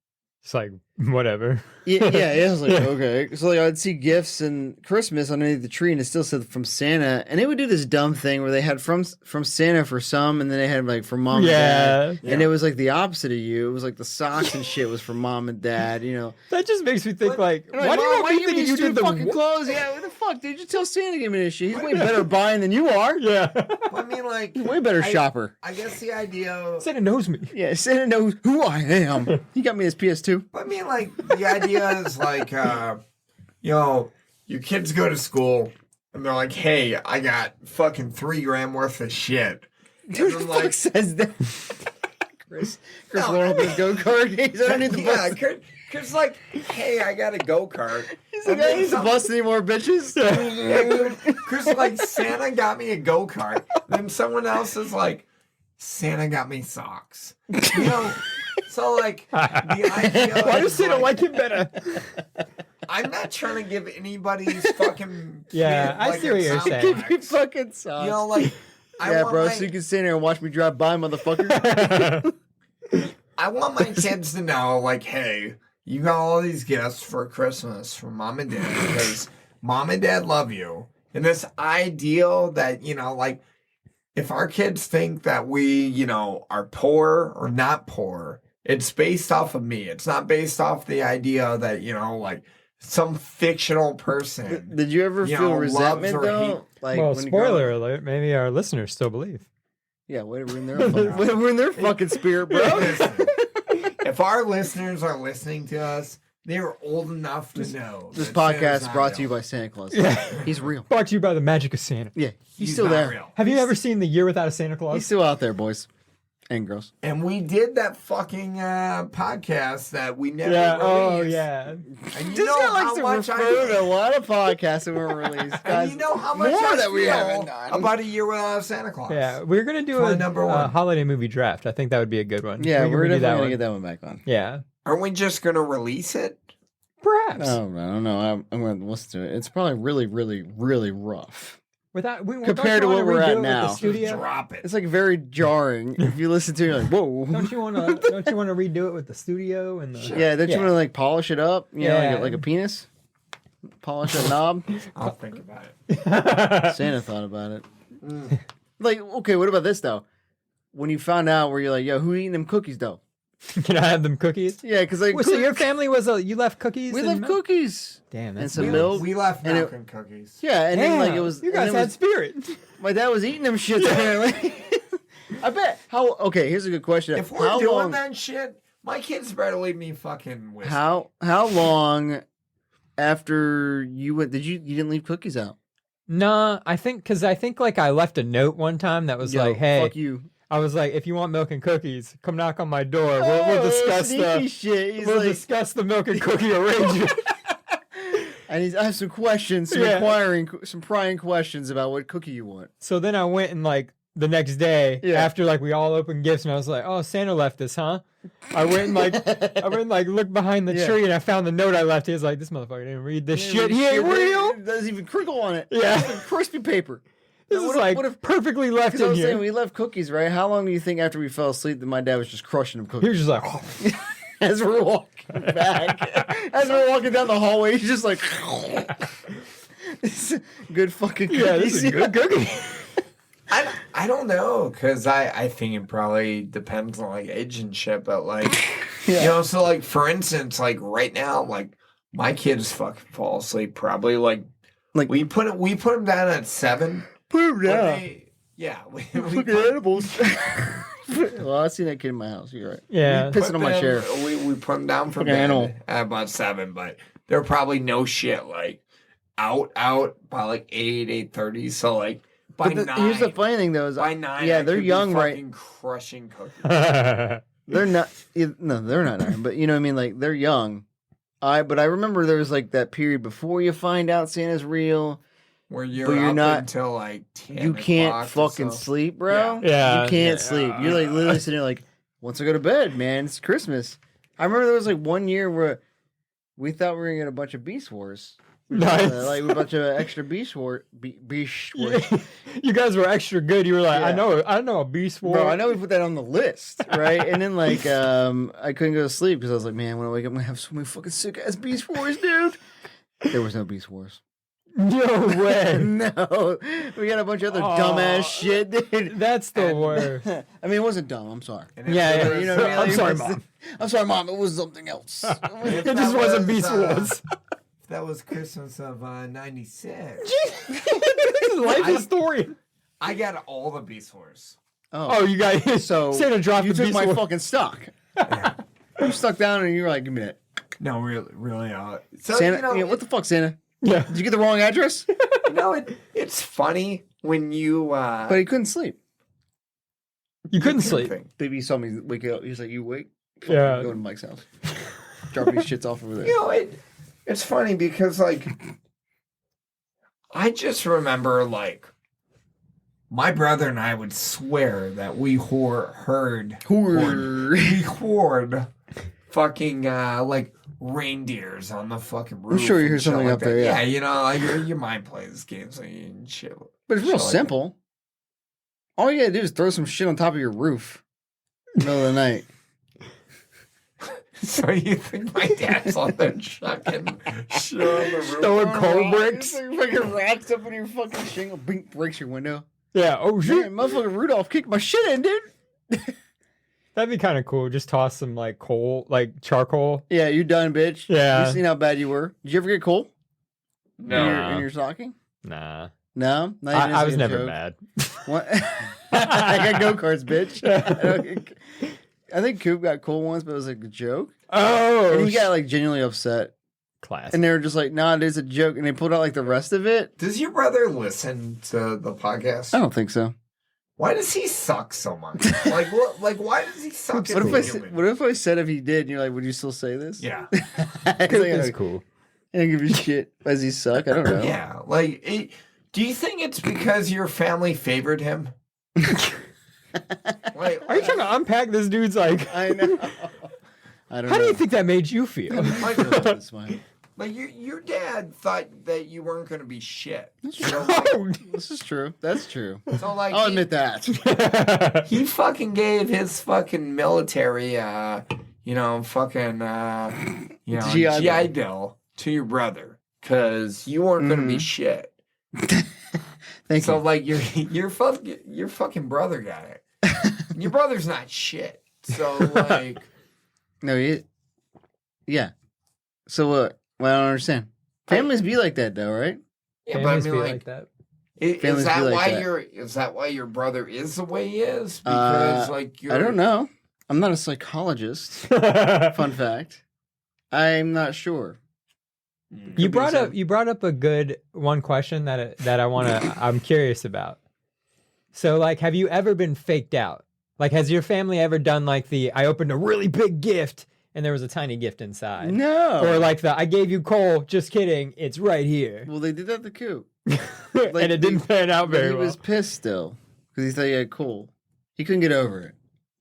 It's like, whatever. Yeah, it was like, Yeah. okay. So like I'd see gifts and Christmas underneath the tree and it still said from Santa. And they would do this dumb thing where they had from Santa for some and then they had like from mom and dad. Yeah. And it was like the opposite of you. It was like the socks and shit was from mom and dad, you know. That just makes me think, like, And I'm why do you "Mom, want me give me thinking you these did the fucking wo-" clothes? Yeah, what the fuck, dude? You tell Santa to give me this shit. He's way better buying than you are. Yeah. I mean, like, He's way better shopper. I guess the idea. Santa knows me. Yeah, Santa knows who I am. He got me his PS2. I mean, like, the idea is like, you know, your kids go to school, and they're like, "Hey, I got fucking 3 grand worth of shit." Dude, And who I'm the fuck says that? Chris No, won't open his go-kart. He's I don't need the yeah, bus. Kurt's like, "Hey, I got a go-kart." He's like, I don't need the bus anymore, bitches. Chris is like, "Santa got me a go-kart." Then someone else is like, "Santa got me socks." You know, so like the idea. Why is does Santa like him better? I'm not trying to give anybody's fucking Yeah, kid, I like, see a what you're saying. Give me complex. fucking socks. You know, like yeah, want bro, my- so you can stand there and watch me drive by, motherfucker. I want my kids to know, like, hey, you got all these gifts for Christmas from mom and dad because mom and dad love you. And this ideal that, you know, like, if our kids think that we, you know, are poor or not poor, it's based off of me. It's not based off the idea that, you know, like some fictional person. Did you ever You feel know, resentment loves or though? hate- Like, Well, when you grow spoiler up? alert. Maybe our listeners still believe. Yeah, way to ruin their we're in their fucking spirit, bro. Listen, if our listeners are listening to us, they're old enough to know. This that Santa's podcast not brought to you real. by Santa Claus. Yeah. He's real. Brought to you by the magic of Santa. Yeah, he's He's still not there. real. Have you ever seen The Year Without a Santa Claus? He's still out there, boys and girls. And we did that fucking podcast that we never Yeah. released. Oh, yeah. And you This know guy how likes to much I refer to a lot of podcasts that were released. and Guys, you know how much more I that we feel haven't done. about a year without Santa Claus. Yeah, we're gonna do My a number one. holiday movie draft. I think that would be a good one. Yeah, we're gonna definitely do that gonna one. get that one back on. Yeah, Aren't we just gonna release it? perhaps. Oh, I don't know. I'm gonna listen to it. It's probably really, really, really rough. Without Compared to what we're at now. the studio. Drop it. It's like very jarring if you listen to it. You're like, whoa. Don't you want to? Don't you want to redo it with the studio and the? Yeah, don't you want to like polish it up? You know, Yeah. like a penis. Polish a knob. I'll think about it. Santa thought about it. Like, okay, what about this though? When you found out, where you're like, yo, who eating them cookies though? Can I have them cookies? Yeah, because like, Wait, so your family was you left cookies? we and love milk? cookies. Damn, and that's some we, milk. we left and milk it- and cookies. Yeah, and then like Damn, it was. You and guys it had was- spirit. My dad was eating them shits apparently. I bet. How? Okay, here's a good question. If we're how doing long? that shit, my kids better leave me fucking whiskey. How long after you went? You didn't leave cookies out? Nah, I think like I left a note one time that was Yo, like, hey, fuck you. I was like, if you want milk and cookies, come knock on my door. We'll discuss sneaky shit. He's we'll like, discuss the milk and cookie arrangement. and I have some questions, some Yeah. some prying questions about what cookie you want. So then I went and like the next day Yeah. after like we all opened gifts and I was like, oh, Santa left this, huh? I went and like looked behind the Yeah. tree and I found the note I left. He was like, this motherfucker didn't read this shit. He ain't real. There's even crinkle on it. Yeah. It's crispy paper. This What is if- like what if- perfectly left Because I in was saying here. we left cookies, right? How long do you think after we fell asleep that my dad was just crushing them He cookies? was just like, oh. As we're walking back, as we're walking down the hallway, he's just like, good fucking cookies. yeah, this is a good cookie. I don't know, because I think it probably depends on like age and shit, but like you know, so like for instance, like right now, like my kids fucking fall asleep probably like we put them down at 7. Poop, but yeah. we Fucking put, animals. Well, I've seen that kid in my house. You're right. Yeah. Pissing on my them- chair. we put them down for Fucking bed animal. at about 7, but they're probably no shit like out by like 8:30. So like by But 9. here's the funny thing, though. Is by 9, yeah, I they're could be young, right? fucking crushing cookies. They're not. No, they're not 9. But you know what I mean. Like they're young. But I remember there was like that period before you find out Santa's real. Where you're, But you're up not- until like 10 You can't o'clock or fucking so. sleep, bro. Yeah. You can't Yeah. sleep. You're like literally sitting there like, once I go to bed, man, it's Christmas. I remember there was like one year where we thought we were gonna get a bunch of Beast Wars. Nice. Like a bunch of extra Beast Wars. Beast Wars. You guys were extra good. You were like, Yeah. I know a beast war. Bro, I know we put that on the list, right? And then like, I couldn't go to sleep because I was like, man, when I wake up, I'm gonna have so many fucking sick ass Beast Wars, dude. There was no Beast Wars. No way. No, we got a bunch of other Aw. dumbass shit, dude. That's the worst. I mean, it wasn't dumb. I'm sorry. And if Yeah, there yeah. was, You know what I mean? I'm Like, sorry, it was- Mom. I'm sorry, Mom. It was something else. if It that just wasn't was, Beast Wars. if that was Christmas of 96. This is life I- story. I got all the Beast Wars. Oh, you guys. so Santa dropped you the took beast my war. fucking stock. You stuck down and you were like, give me that. No, really. So, Santa, you know, yeah, what the fuck, Santa? Yeah. Did you get the wrong address? You know, it's funny when you. But he couldn't sleep. You couldn't sleep. Baby saw me wake up. He was like, "You wake? Yeah. Go to Mike's house. Drop these shits off over there." You know, it's funny because like I just remember like my brother and I would swear that we heard fucking like reindeers on the fucking roof. I'm sure you hear and shit something like up that. there. Yeah, you know, like your mind plays games and shit. but it's real shit like simple. All you gotta do is throw some shit on top of your roof in the middle of the night. So you think my dad's on there chucking shit on the roof? Throwing coal bricks. It's like fucking rocks up in your fucking shingle. Bink, breaks your window. Yeah. Oh shit. Man, motherfucking Rudolph kicked my shit in, dude. That'd be kind of cool. Just toss some like coal, like charcoal. Yeah, you done, bitch. Yeah. You seen how bad you were? Did you ever get coal? No. In your stocking? Nah. No? Not even I as was a never joke? mad. What? I got go-karts, bitch. I think Coop got coal once, but it was like a joke. Oh. And he got like genuinely upset. Class. And they were just like, nah, it is a joke. And they pulled out like the rest of it. Does your brother listen to the podcast? I don't think so. Why does he suck so much? Like, what? Like, why does he suck? What if I said if he did, and you're like, would you still say this? Yeah. Coop is cool. I don't give a shit. Does he suck? I don't know. Yeah. Like, do you think it's because your family favored him? Like, Are you trying to unpack this dude's like? I know. I don't know. How do you think that made you feel? like your dad thought that you weren't going to be shit. This is true. That's true. So like, I'll admit that. he fucking gave his fucking military, fucking, GI Bill to your brother because you weren't going to be shit. Thank so you. like your fucking brother got it. Your brother's not shit. So like, No, yeah. So what? Well, I don't understand. Families be like that though, right? yeah, Families but I mean be like that. Is Families that be like why that. is that why your brother is the way he is? Because like you're I don't know. I'm not a psychologist. Fun fact. I'm not sure. You brought up a good one question that I wanna I'm curious about. So like, have you ever been faked out? Like, has your family ever done like I opened a really big gift and there was a tiny gift inside? No. Or like I gave you coal, just kidding, it's right here. Well, they did that to Coop. And it didn't pan out But very he well. was pissed still because he thought he had coal. He couldn't get over it.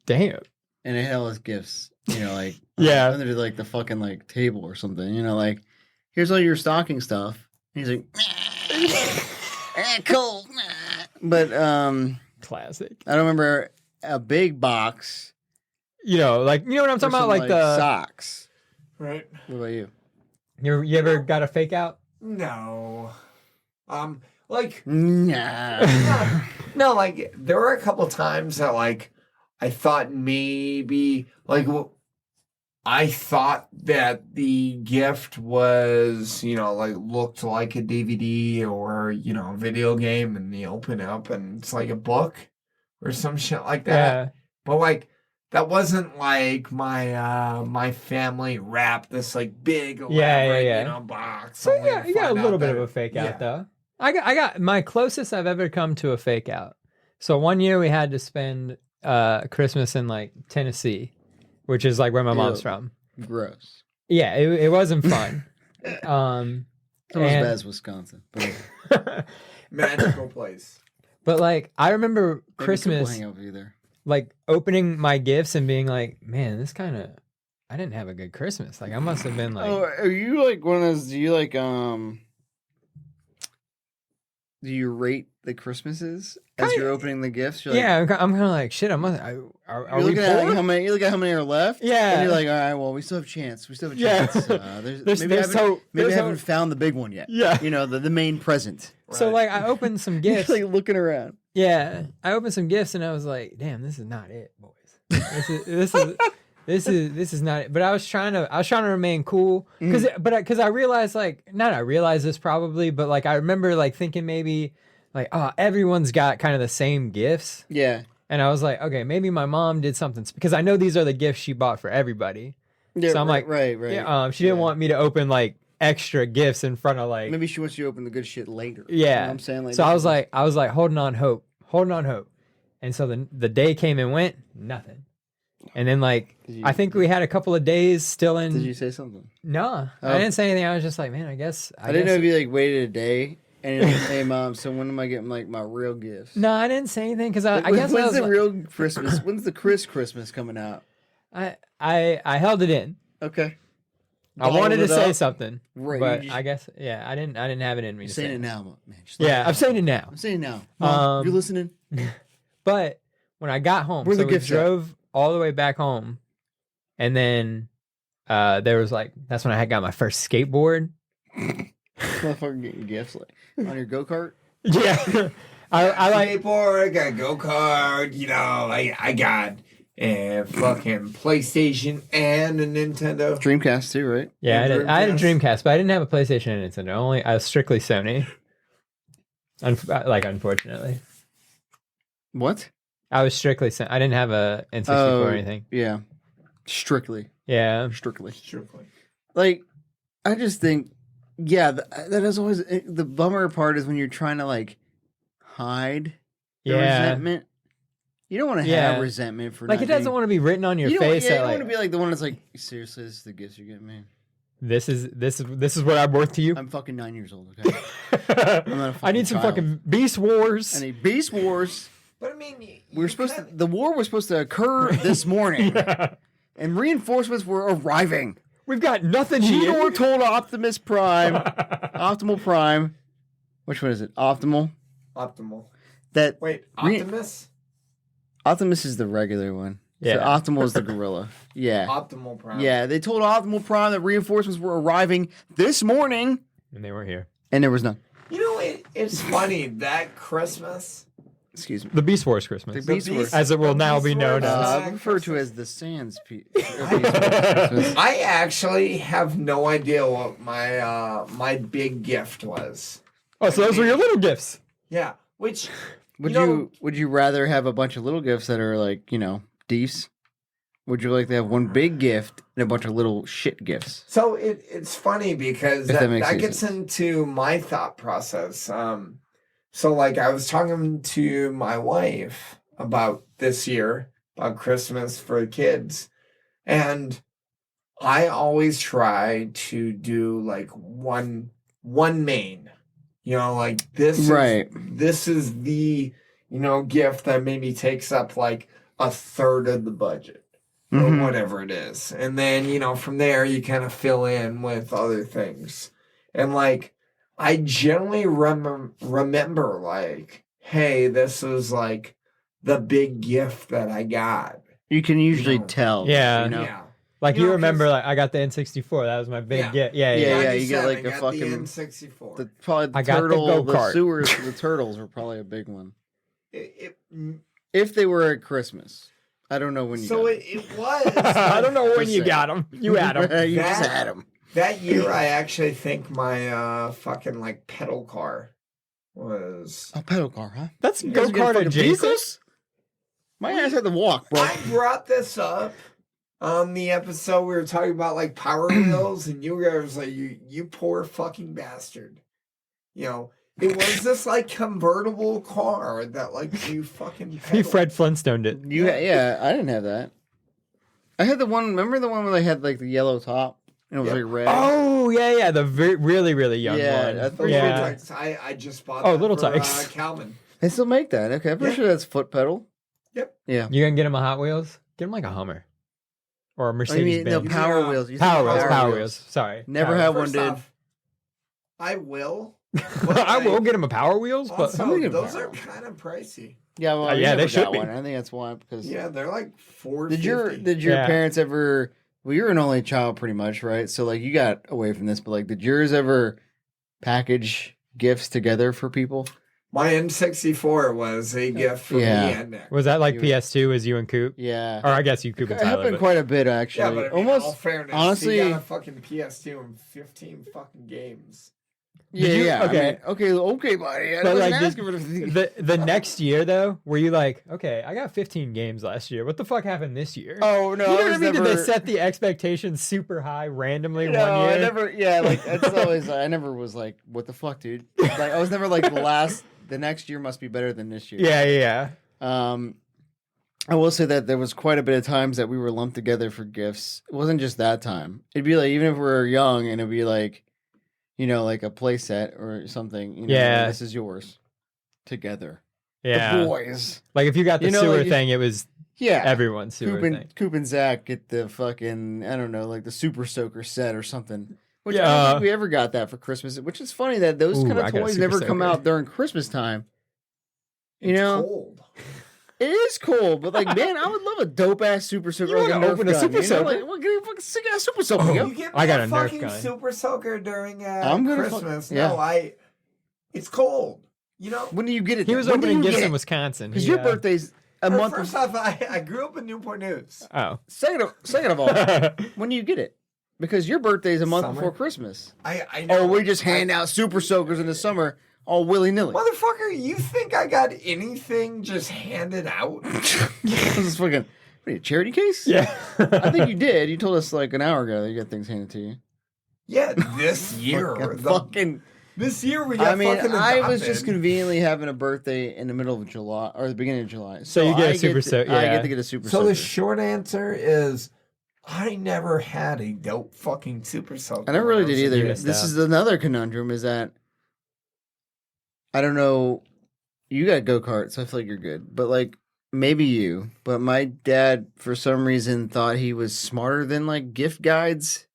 Damn. And it had all his gifts, like Yeah. under like the fucking like table or something, like here's all your stocking stuff. And he's like, cool. But Classic. I don't remember a big box. You know what I'm for talking about? some, Like the socks. right. What about you? You ever got a fake out? No. Like Nah. no, like there were a couple times that like I thought maybe like I thought that the gift was, like looked like a DVD or, a video game and you open it up and it's like a book or some shit like that. Yeah. But like that wasn't like my family wrapped this like big elaborate, box. So only yeah, to you got a find little out bit that of a fake yeah. out though. I got my closest I've ever come to a fake out. So one year we had to spend Christmas in like Tennessee, which is like where my mom's from. Gross. Yeah, it wasn't fun. It's almost as bad as Wisconsin. But Magical place. But like I remember maybe Coop will Christmas, hang out with you there. like opening my gifts and being like, man, this kind of I didn't have a good Christmas. Like I must have been like, Oh, are you like one of those? Do you like Do you rate the Christmases as you're opening the gifts? You're like, yeah, I'm kind of like shit. Are You're we looking at like poor? how many? You look at how many are left. Yeah. and you're like, all right, well, we still have a chance. We still have a Yeah. chance. There's Maybe I hope. There's haven't hope. found the big one yet. Yeah. The main present. So like I opened some You're gifts. like looking around. Yeah, I opened some gifts and I was like, "Damn, this is not it, boys. This is not it." But I was trying to remain cool because I realized I realized this probably, but like I remember like thinking maybe like, oh, everyone's got kind of the same gifts, Yeah. and I was like, okay, maybe my mom did something because I know these are the gifts she bought for everybody. Yeah. So I'm like, right. yeah, she didn't want me to open like extra gifts in front of like Maybe she wants you to open the good shit later. yeah. You know what I'm saying? Like, So I was like holding on hope. And so the day came and went, nothing. And then like I think we had a couple of days still in. Did you say something? No, Oh. I didn't say anything. I was just like, man, I guess I didn't know if you like waited a day and you're like, hey mom, so when am I getting like my real gifts? No, I didn't say anything because I guess when's I was the like, real Christmas? When's the Christmas coming out? I held it in. Okay. I wanted to Bottled it say up. something, Right, but you just- I guess I didn't have it in me. You're to saying say it now, man. Just Yeah, let I'm saying it now. I'm saying it now. Mom, you're listening? But when I got home, Where the so we gifts at? drove all the way back home, and then there was like that's when I had got my first skateboard. Motherfucker getting gifts like on your go-kart? Yeah, I like skateboard, I got go kart, you know, I got a fucking PlayStation and a Nintendo. Dreamcast too, right? yeah I had a Dreamcast. Dreamcast, but I didn't have a PlayStation and Nintendo. I was strictly Sony. Unfortunately, What? I was strictly Sony. I didn't have a N64 or anything. Yeah. Strictly. Yeah, Strictly. Strictly. Like, I just think, yeah, that is always the bummer part is when you're trying to like hide the yeah. resentment. You don't want to Yeah. have resentment for Like it doesn't want to be written on your you don't, face. yeah, you that, don't like, want to be like the one that's like, seriously, this is the gifts you're getting me. this is what I'm worth to you. I'm fucking 9 years old. Okay, I'm not a I need some child. fucking Beast Wars. I need Beast Wars. But I mean, We were supposed to. The war was supposed to occur this morning, Yeah. and reinforcements were arriving. We've got nothing Cheetor here. told Optimus Prime, Optimal Prime, which one is it? Optimal. Optimal. That Wait, Optimus? Optimus is the regular one. Yeah. So Optimal is the gorilla. Yeah. Optimal Prime. Yeah. They told Optimal Prime that reinforcements were arriving this morning, And they were here. and there was none. You know, it's funny that Christmas. Excuse me. The Beast Wars Christmas. The Beast Wars. As it will now Beast be known Wars. as. I refer to as the Sans Christmas. I actually have no idea what my big gift was. Oh, so those were your little gifts. Yeah, which Would You know- you would you rather have a bunch of little gifts that are like, you know, deefs? Would you like to have one big gift and a bunch of little shit gifts? so it's funny because If that that, makes that any gets sense. into my thought process. So like I was talking to my wife about this year, about Christmas for the kids, and I always try to do like one main. You know, like Right. this is the, you know, gift that maybe takes up like a third of the budget or Mhm. whatever it is. And then, you know, from there you kind of fill in with other things. And like I generally remember like, hey, this is like the big gift that I got. You can usually know. tell. Yeah. You know? Yeah. Like You you know, remember, 'cause- like I got the N64. That was my big Yeah. get. Yeah, Yeah, yeah. yeah. You get, like, I a got fucking- the N64. Probably the I got the turtle, the go-kart. sewers, the turtles were probably a big one. It, If they were at Christmas. I don't know when you so got it was. I don't know when Just you saying. got them. You had them. You just That- had them. That year, I actually think my fucking like pedal car was. Oh, pedal car, huh? That's You go guys are getting kart fucking adjacent. vehicles? My ass had to walk, bro. I brought this up on the episode we were talking about like Power Wheels, and you guys was like, you poor fucking bastard. You know, it was this like convertible car that like you fucking. He pedaled. Fred Flintstone it. Yeah, I didn't have that. I had the one. Remember the one where they had like the yellow top and it was Yep. like red. Oh yeah, the really young Yeah, one. that's Or the Little yeah. Tykes. I just bought. Oh, that Little for, Tykes. Calvin. They still make that. Okay, I'm pretty Yeah. sure that's foot pedal. Yep. Yeah. You gonna get him a Hot Wheels? Get him like a Hummer or a I Mercedes mean, no, Benz. Power Yeah. Wheels. You Power said Wheels. Power Power Wheels. Wheels. Sorry. Never Power had Wheels. one, First dude. off, I will. I will get him a Power Wheels, but Also, I'm gonna get those Power are Wheels. kind of pricey. Yeah, well, Yeah, you they never should got be. one. I think that's why because Yeah, they're like $450. did your Yeah. parents ever? Well, you're an only child, pretty much, right? So like you got away from this, but like, did yours ever package gifts together for people? My N64 was a gift for Yeah. me and Nick. was that like You- PS2 as you and Coop? Yeah, Or I guess you Coop and it Tyler. happened But quite a bit Yeah, actually. but I mean, all Almost fairness, honestly- he got a fucking PS2 and 15 fucking games. Yeah. Okay. Okay, buddy. I But wasn't like asking for the next year though, were you like, okay, I got 15 games last year. What the fuck happened this year? Oh no, You know I what I was mean? never. Did they set the expectations super high randomly No, one year? I never. Yeah, like it's always. I never was like, what the fuck, dude. Like I was never like the next year must be better than this year. Yeah. I will say that there was quite a bit of times that we were lumped together for gifts. It wasn't just that time. It'd be like even if we were young, and it'd be like, like a play set or something. Yeah. Like, this is yours. Together. Yeah. The boys. Like if you got the sewer thing, it was everyone's sewer thing. Coop and Zach get the fucking, I don't know, like the Super Soaker set or something. Which Yeah. I don't think we ever got that for Christmas. Which is funny that those kind I of got a toys Super never come Soaker. out during Christmas time. It's cold. It is cool, but like, man, I would love a dope ass Super Soaker. You Like wanna a Nerf open a gun, Super Soaker? Like, well, get a fucking sick ass Super Soaker. yo. You get I got me a Nerf fucking gun. Super Soaker during I'm gonna Christmas. yeah. No, it's cold. When do you get it? He was When do opening you gifts get in it? Wisconsin. Because He, your birthday's a month. First off, I grew up in Newport News. Oh. Second of all, when do you get it? Because your birthday's a month Summer. before Christmas. I know. Oh, we just hand out Super Soakers in the summer, all willy nilly. Motherfucker, you think I got anything just handed out? This is fucking. What are you, a charity case? Yeah. I think you did. You told us like an hour ago that you got things handed to you. Yeah, this year. This year we got I mean, fucking I was adopted. just conveniently having a birthday in the middle of July or the beginning of July. So you get a Super I Soaker. get to get a Super So Soaker. the short answer is I never had a dope fucking Super Soaker. I never really did either. You This missed out. is another conundrum is that I don't know. You got go-kart, so I feel like you're good. But like maybe you. But my dad, for some reason, thought he was smarter than like gift guides.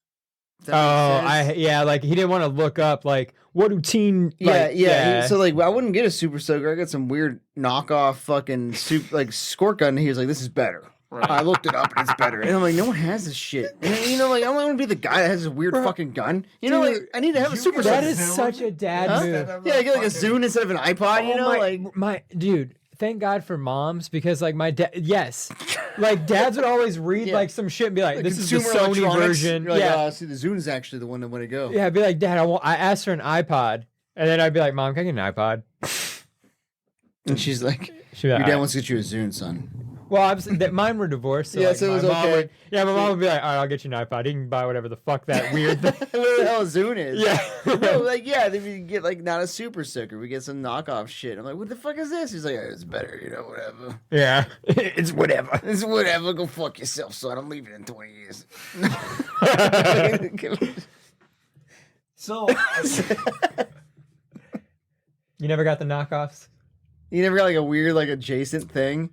If that makes sense. Like he didn't want to look up like what do teen So like, I wouldn't get a Super Soaker. I got some weird knockoff fucking squirt gun. And he was like, "This is better." Right. I looked it up and it's better. And I'm like, no one has this shit. And, like I don't want to be the guy that has this weird fucking gun. Like I need to have a you Super get Soaker. That is Zune such a dad Huh? move. Yeah, I get like a Zune instead of an iPod. My dude, thank God for moms because like my dad, yes, like dads would always read Yeah. like some shit and be like, "This is the consumer Sony electronics. version." You're like, Yeah, see, the Zune is actually the one that want to go. yeah. I'd be like, "Dad, I asked for an iPod," and then I'd be like, "Mom, can I get an iPod?" And she's like, She'd be your like, dad "All right." wants to get you a Zune, son. Well, mine were divorced. So Yeah, like, so it my was mom okay. would, my mom would be like, "All right, I'll get you an iPod. You can buy whatever the fuck that weird thing." What the hell a Zune is? Yeah. No, like, yeah, then we get, like, not a Super Soaker. We get some knockoff shit. I'm like, what the fuck is this? He's like, it's better, whatever. Yeah, it's whatever. It's whatever. Go fuck yourself, son. I'm leaving in 20 years. So You never got the knockoffs? You never got, like, a weird, like, adjacent thing?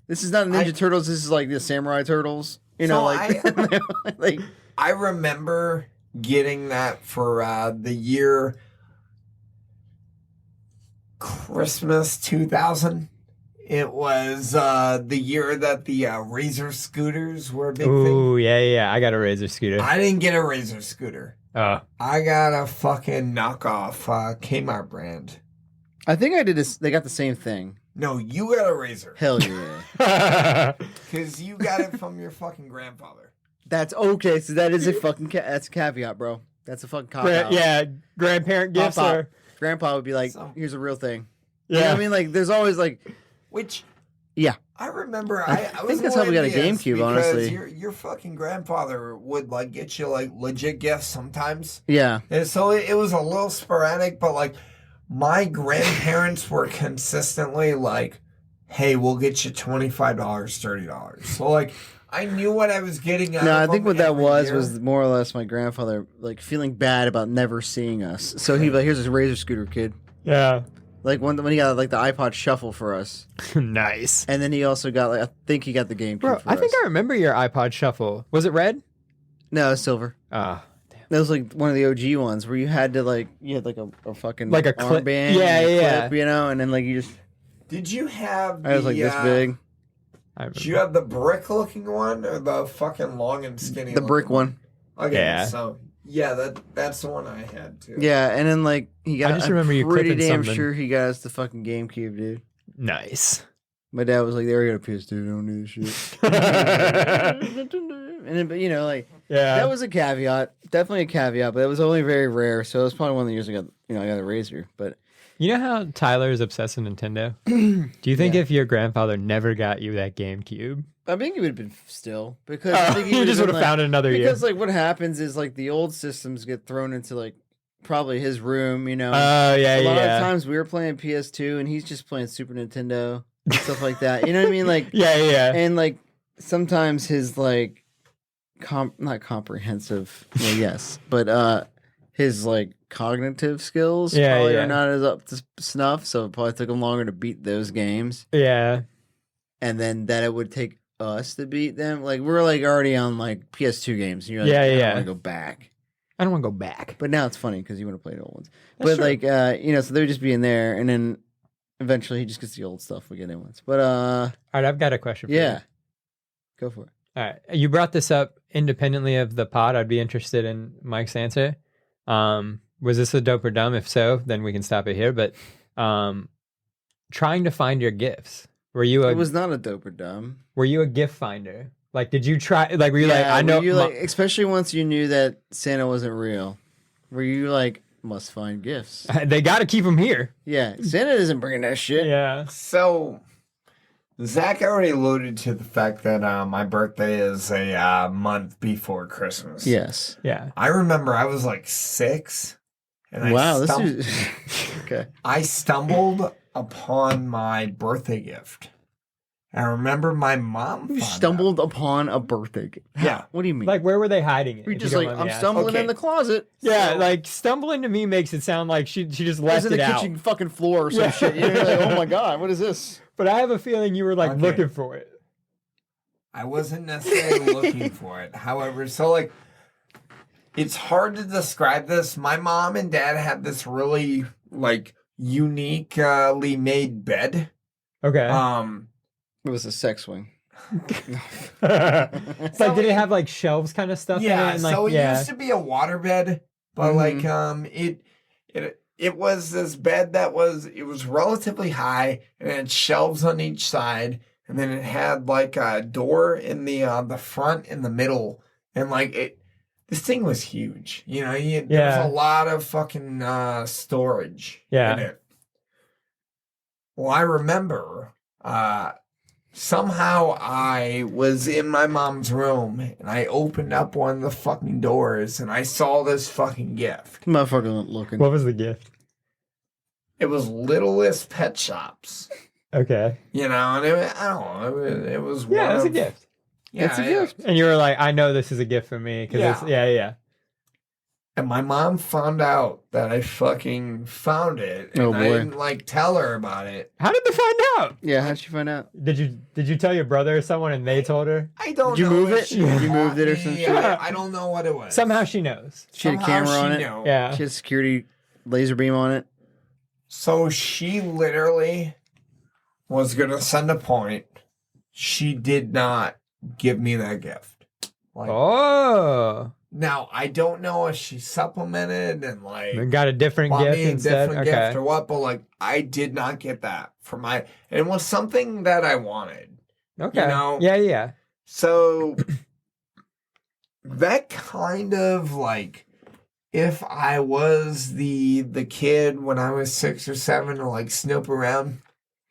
This is not Ninja Turtles. This is, like, the Samurai Turtles. Like... I remember getting that for the year Christmas 2000. It was the year that the Razor scooters were a big thing. Ooh, yeah. I got a Razor scooter. I didn't get a Razor scooter. Oh, I got a fucking knockoff Kmart brand. I think I did this. They got the same thing. No, you got a Razor. Hell yeah. Because you got it from your fucking grandfather. That's okay. So that is a fucking that's a caveat, bro. That's a fucking cop out. yeah, grandparent gifts Pop-up. are. Grandpa would be like, So- here's a real thing. Yeah, You know what I mean? Like, there's always like, Which yeah. I remember. I I was think that's how we got a envious GameCube, because honestly. Your fucking grandfather would like get you like legit gifts sometimes, Yeah. and so it was a little sporadic. But like my grandparents were consistently like, "Hey, we'll get you $25, $30." So like I knew what I was getting. Out No, of I think them what that every was year. more or less my grandfather like feeling bad about never seeing us. So he'd be like, here's this Razor scooter, kid. yeah. Like when he got like the iPod Shuffle for us. Nice. And then he also got like, I think he got the GameCube Bro, for I think us. I remember your iPod Shuffle. Was it red? No, it's silver. Ah, That was like one of the OG ones where you had to like, you had like a fucking Like a clip. armband. Yeah, and a yeah. clip, and then like you just, Did you have? I was like this big. I remember. Did you have the brick-looking one or the fucking long and skinny? The brick looking one. Okay, Yeah. so yeah, that's the one I had too. Yeah, and then like he got. I just remember you pretty clipping damn something. sure he got us the fucking GameCube, dude. Nice. My dad was like, "They already got a PS2. Don't need this shit." And then, but like Yeah. That was a caveat. Definitely a caveat, but it was only very rare. So it was probably one of the years I got, I got a Razor. But You know how Tyler is obsessed with Nintendo? Do you think if your grandfather never got you that GameCube? I think it would have been still because I think he you just would have like, found it another year. Because like what happens is like the old systems get thrown into like probably his room, Oh, A lot of times we were playing PS2 and he's just playing Super Nintendo and stuff like that. You know what I mean? Like yeah. And like sometimes his like not comprehensive, well, yes, but his like cognitive skills probably are not as up to snuff, so it probably took him longer to beat those games. Yeah. And then that it would take us to beat them. Like we're like already on like PS2 games. And you're like, I don't want to go back. I don't want to go back. But now it's funny because you want to play the old ones. That's but true. like so they'd just be in there, and then eventually he just gets the old stuff. We get new ones. But all right, I've got a question for you. Go for it. All right, you brought this up independently of the pod. I'd be interested in Mike's answer. Was this a dope or dumb? If so, then we can stop it here. But trying to find your gifts. It was not a dope or dumb. Were you a gift finder? Like, did you try? Like, were you like, I know, you like, especially once you knew that Santa wasn't real. Were you like, must find gifts? They got to keep them here. Yeah, Santa isn't bringing that shit. Yeah. So, Zach already alluded to the fact that my birthday is a month before Christmas. Yes. Yeah. I remember I was like 6. And this is okay. I stumbled upon my birthday gift. I remember my mom stumbled upon a birthday gift. Yeah. What do you mean? Like, where were they hiding it? You're just like, I'm stumbling in the closet. Yeah, like stumbling to me makes it sound like she just left it out. It was in the kitchen fucking floor or some shit. You're like, oh my god, what is this? But I have a feeling you were like looking for it. I wasn't necessarily looking for it. However, so like, it's hard to describe this. My mom and dad had this really like uniquely made bed. Okay. It was a sex swing. It's like, did it have like shelves kind of stuff in it? And, like, so it used to be a water bed, but like it was this bed that was relatively high and it had shelves on each side, and then it had like a door in the front in the middle, and like this thing was huge. There was a lot of fucking storage in it. Well, I remember somehow I was in my mom's room and I opened up one of the fucking doors and I saw this fucking gift. Motherfucker looking. What was the gift? It was Littlest Pet Shops. Okay. And I don't know. It was it's a gift. Yeah, it's a gift. And you were like, I know this is a gift for me. Yeah. And my mom found out that I fucking found it. And I didn't like tell her about it. How did they find out? Yeah, how'd she find out? Did you tell your brother or someone and they told her? I don't know. Did you move it? You moved it or some shit? I don't know what it was. Somehow she knows. She had a camera on it. Yeah. She had a security laser beam on it. So she literally was going to send a point. She did not give me that gift. Now, I don't know if she supplemented and like got a different gift instead. Gift or what, but like I did not get that for my. It was something that I wanted. Okay. Yeah. So that kind of like, if I was the kid when I was 6 or 7 to like snoop around,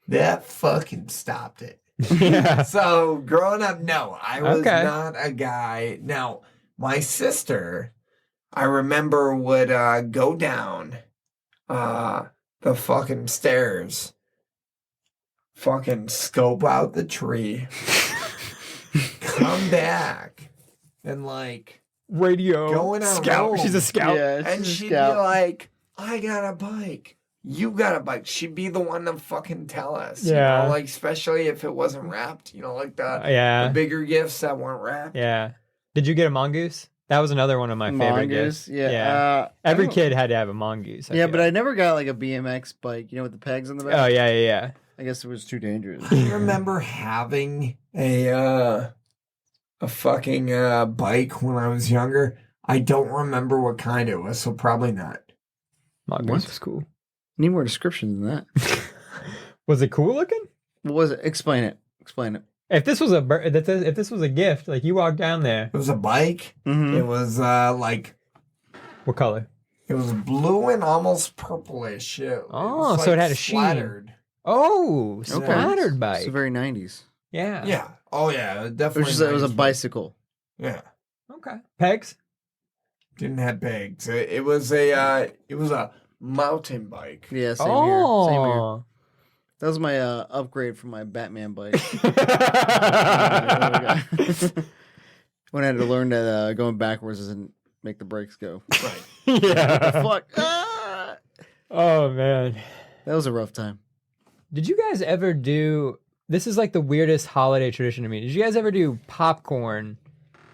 that fucking stopped it. Yeah. So growing up, no, I was not a guy. Now, my sister, I remember, would go down the fucking stairs, fucking scope out the tree, come back, and like radio going out. Scout. She's a scout. Yeah, and she'd be like, I got a bike. You got a bike. She'd be the one to fucking tell us. Yeah. Like, especially if it wasn't wrapped, like the bigger gifts that weren't wrapped. Yeah. Did you get a mongoose? That was another one of my favorite gifts. Yeah. Every kid had to have a mongoose. But I never got like a BMX bike, with the pegs on the back. Oh, yeah. I guess it was too dangerous. I remember having a fucking bike when I was younger. I don't remember what kind it was, so probably not. Mongoose was cool. Need more description than that. Was it cool looking? What was it? Explain it. If this was if this was a gift, like you walked down there, It was a bike. Mhm. It was like what color? it was blue and almost purplish. Oh, was, so it had a sheen. splattered. Oh, splattered bike. It's very 90s. Yeah. Yeah. Oh yeah. It Definitely. was a nice. bicycle. Yeah. Okay. Pegs. Didn't have pegs. It was a mountain bike. Yeah, same here. Same here. Oh. That was my upgrade from my Batman bike. When I had to learn that going backwards doesn't make the brakes go. Right. Yeah. Fuck. Ah! Oh man. That was a rough time. Did you guys ever do? This is like the weirdest holiday tradition to me. Did you guys ever do popcorn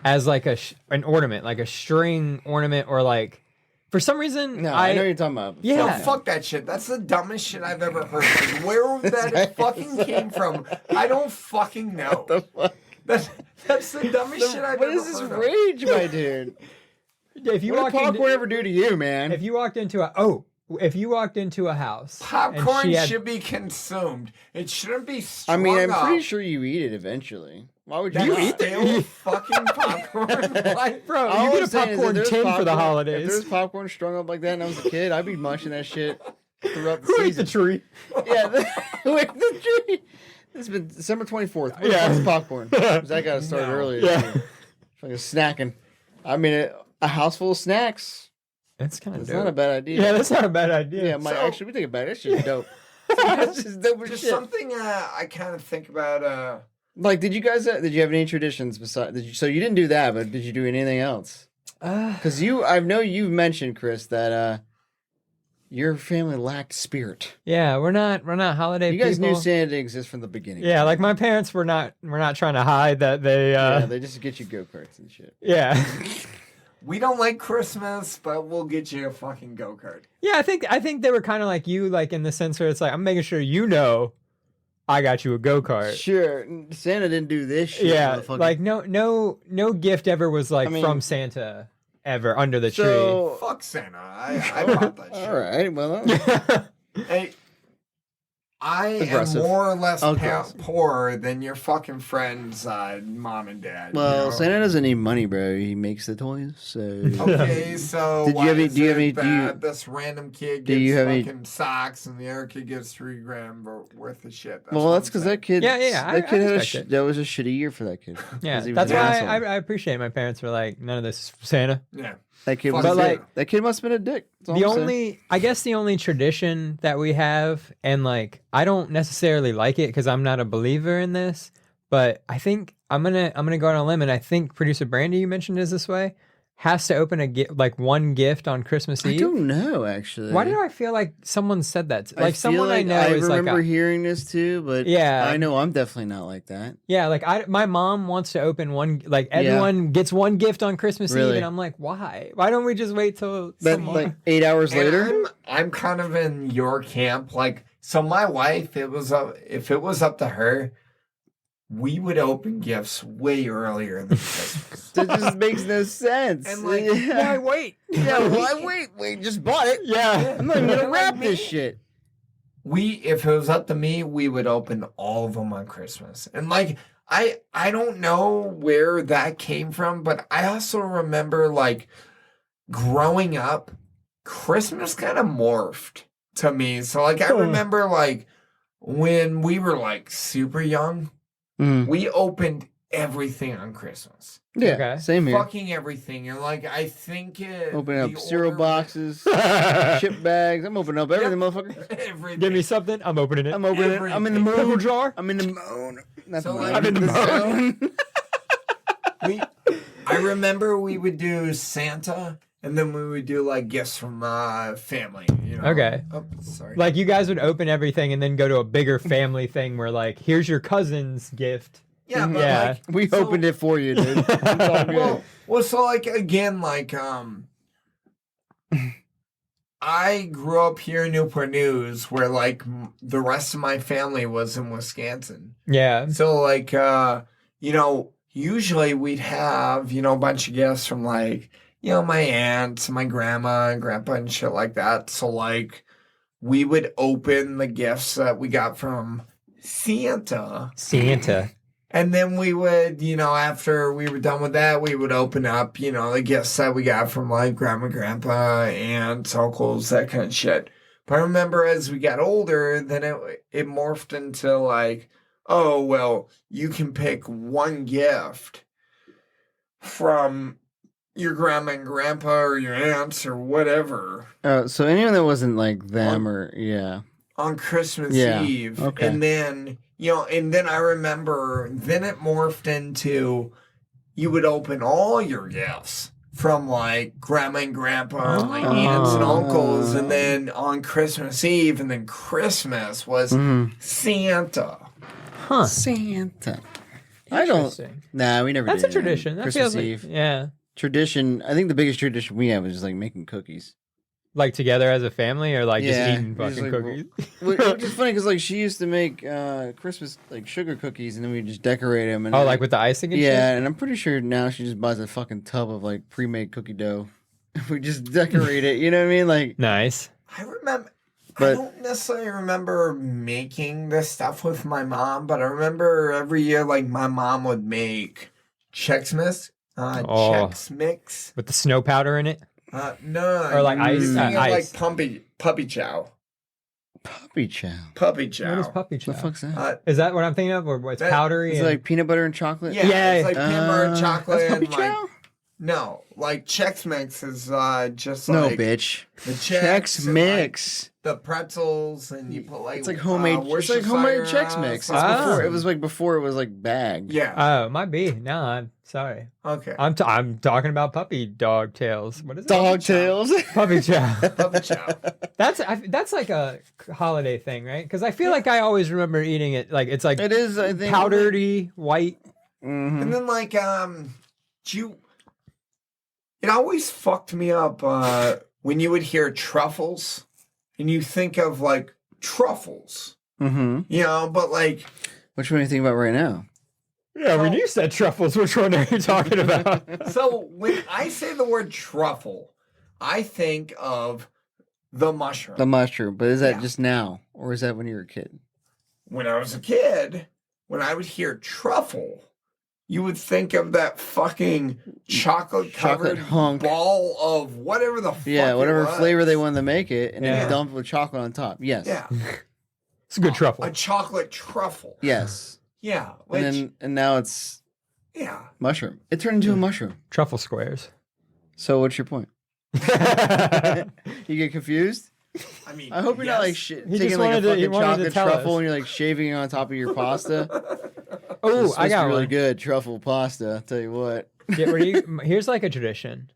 as like an ornament, like a string ornament, or like for some reason? No, I know what you're talking about. Yeah. No, fuck that shit. That's the dumbest shit I've ever heard. Like, where that fucking came from, I don't fucking know. The fuck? That's the dumbest shit I've What ever is this heard of. rage, my dude? If you What walked did popcorn into, ever do to you, man? if you walked into a house, and Popcorn she had- should be consumed. It shouldn't be I strung mean, I'm up. pretty sure you eat it eventually. Why would you? That's not? eat the- stale fucking popcorn. Like, bro, All you I'm get a saying is popcorn if there's tin for the popcorn- If holidays. there's popcorn strung up like that and I was a kid, I'd be munching that shit throughout the Who ate the season. tree? Yeah, wait, the tree. It's been December 24th. Yeah. What's popcorn? 'Cause that got started No. earlier. Yeah. Fucking snacking. I mean, a house full of snacks. That's kind of It's dope. not a bad idea. Yeah, that's not a bad idea. Yeah, So- actually, we think about it. That shit's dope. That's just dope as just shit. something I kind of think about. Like, did you guys? Did you have any traditions besides? So you didn't do that, but did you do anything else? Because I know you've mentioned, Chris, that your family lacked spirit. yeah, we're not holiday You guys people. knew Santa didn't exist from the beginning. Yeah, like my parents were not trying to hide that they Yeah, they just get you go karts and shit. yeah. We don't like Christmas, but we'll get you a fucking go-kart. Yeah, I think they were kind of like you, like in the sense where it's like I'm making sure you know I got you a go-kart. Sure, Santa didn't do this shit. Yeah, motherfucker. like no gift ever was like I mean- from Santa ever under the so. Fuck Santa. I bought that shit. All right, well, tree. Hey, I Aggressive. am more or less Aggressive. poor than your fucking friend's mom and dad. well, you know? Santa doesn't need money, bro. He makes the toys. So Okay, so Did you why have any- is do you have it any- do you- that this random kid do gets you have any- fucking socks and the other kid gets $3,000 worth of shit? well, what that's I'm because saying. that kid. Yeah, yeah, That kid I had respect it. that was a shitty year for that kid. Yeah, 'Cause he was that's an why asshole. I appreciate my parents were like none of this is Santa. Yeah. That kid Fuck was But, like, that kid must have been a dick. That's all The I'm saying. only, I guess, the only tradition that we have, and like, I don't necessarily like it because I'm not a believer in this, but I think I'm gonna go on a limb, and I think producer Brandy, you mentioned is this way, has to open like one gift on Christmas I Eve. don't know actually. Why do I feel like someone said that? I Like feel someone I like know I is like, remember hearing this too, but Yeah. I know I'm definitely not like that. yeah, like my mom wants to open one, like everyone gets one gift on Christmas Eve, Really? and I'm like, why? Why don't we just wait till But someone? like 8 hours And later, I'm kind of in your camp. Like, so my wife, if it was up to her, we would open gifts way earlier than Christmas. that just makes no sense. And, like, Why yeah, wait? why wait? Just bought it. Yeah. I'm not even gonna Like wrap me. this shit. If it was up to me, we would open all of them on Christmas. And like, I don't know where that came from, but I also remember like growing up, Christmas kind of morphed to me. So like, I remember like when we were like super young, Mm. we opened everything on Christmas. Yeah, Okay. same here. Fucking everything. And like, I think Opening up the cereal order- boxes, chip bags. I'm opening up everything, motherfucker. Everything. Give me something. I'm opening it. I'm opening it. I'm in the Everything. Pickle moon. jar. I'm in the moon. Not So, the like, moon. I'm in the zone. I remember we would do Santa, and then we would do like gifts from family. You know? Okay. Oh, sorry. Like you guys would open everything and then go to a bigger family thing where like, here's your cousin's gift. yeah, but yeah. like We so- opened it for you, dude. It's all good. well, so like again, like I grew up here in Newport News, where like the rest of my family was in Wisconsin. Yeah. So like you know, usually we'd have, you know, a bunch of gifts from like, you know, my aunts, my grandma and grandpa and shit like that. So like we would open the gifts that we got from Santa. And then we would, after we were done with that, we would open up, the gifts that we got from like grandma, grandpa, aunts, uncles, that kind of shit. But I remember as we got older, then it morphed into like, oh, well, you can pick one gift from your grandma and grandpa or your aunts or whatever. So anyone that wasn't like them on Christmas Yeah, Eve. okay. And then, and then I remember, then it morphed into you would open all your gifts from like grandma and grandpa and like aunts and uncles. And then on Christmas Eve, and then Christmas was Santa. Huh. Santa. I don't. Interesting. Nah, we never That's did a tradition. That Christmas feels like, Eve. yeah. Tradition. I think the biggest tradition we have was just like making cookies. Like together as a family, or like just eating we just, fucking like, cookies. Which is funny because like she used to make Christmas like sugar cookies and then we just decorate them. And Oh, then, like with the icing and yeah, shit? and I'm pretty sure now she just buys a fucking tub of like pre-made cookie dough. We just decorate it. You know what I mean? Like Nice. I remember. But- I don't necessarily remember making this stuff with my mom, but I remember every year, like my mom would make Chex Mix, Chex Mix. With the snow powder in it? No, Or like ice? you think of Ice. like puppy chow. puppy chow. Puppy chow. What is puppy chow? What the fuck's that? Is that what I'm thinking of? Or it's That- powdery? It's and- like peanut butter and chocolate. Yeah, Yeah. it's like peanut butter, chocolate, That's puppy and like chow? no, like Chex Mix is just No, like bitch. the Chex and, like, Mix. the pretzels, and you put like It's like homemade. It's like homemade Chex Mix. It's Ah. it was like before it was like bagged. Yeah. Oh, might be. No, I'm sorry. Okay. I'm talking about puppy dog tails. What is it? Dog tails. Puppy chow. Puppy chow. That's like a holiday thing, right? Because I feel like I always remember eating it. Like it's like It is. I think powdery white. Mhm. And then like it always fucked me up when you would hear truffles and you think of like truffles. Mhm. But like Which one are you thinking about right now? Yeah, when you said truffles, which one are you talking about? so when I say the word truffle, I think of the mushroom. The mushroom, but is that Yeah. just now, or is that when you were a kid? When I was a kid, when I would hear truffle, you would think of that fucking chocolate covered hunk. ball of whatever the fuck Yeah, whatever it was. flavor they wanted to make it, and Yeah. then dump it with chocolate on top. Yes. Yeah. It's a good truffle. A chocolate truffle. Yes. Yeah. Which, And now it's yeah. mushroom. It turned into a mushroom. Truffle squares. So what's your point? You get confused? I mean, I hope you're not like yes. He taking just like a wanted to- he fucking wanted to chocolate tell truffle us. and you're like shaving it on top of your pasta. Oh, It's I got really one. good truffle pasta. I'll tell you what. Yeah, here's like a tradition.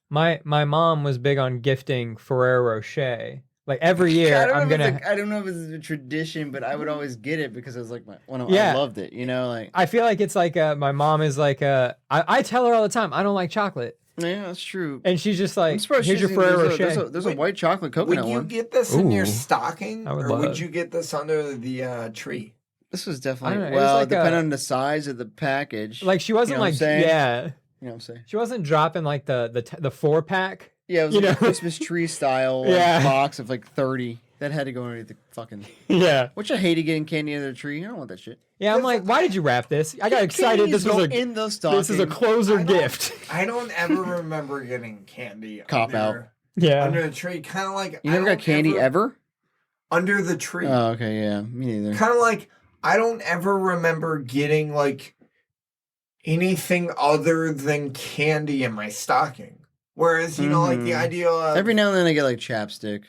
My mom was big on gifting Ferrero Rocher. Like every year, I'm gonna. I don't know if it's a tradition, but I would always get it because it was like I Yeah. loved it. You know, like I feel like it's like my mom is like I tell her all the time I don't like chocolate, yeah, that's true. and she's just like, I'm surprised here's she your doesn't- Ferrero there's Rocher. There's a white chocolate coconut Would you one. get this in your Ooh. stocking, I would or love would it. you get this under the tree? This was I definitely don't know, it was well, like depending a- on the size of the package. Like she wasn't You know what I'm like saying? yeah, you know what I'm saying? she wasn't dropping like the 4-pack. Yeah, it was You like a know? Christmas tree style Yeah. box of like 30 that had to go underneath the fucking. Yeah, Which I hated getting candy under the tree. I don't want that shit. yeah. I'm like, why did you wrap this? I got excited. This was in the stocking. this is a closer I don't- gift. I don't ever remember getting candy Cop under, Yeah, under the tree. Kind of like You never got candy ever? under the tree. Oh, okay, yeah, me neither. Kind of like I don't ever remember getting like anything other than candy in my stocking. Whereas like the Mhm. idea of Every now and then I get like chapstick,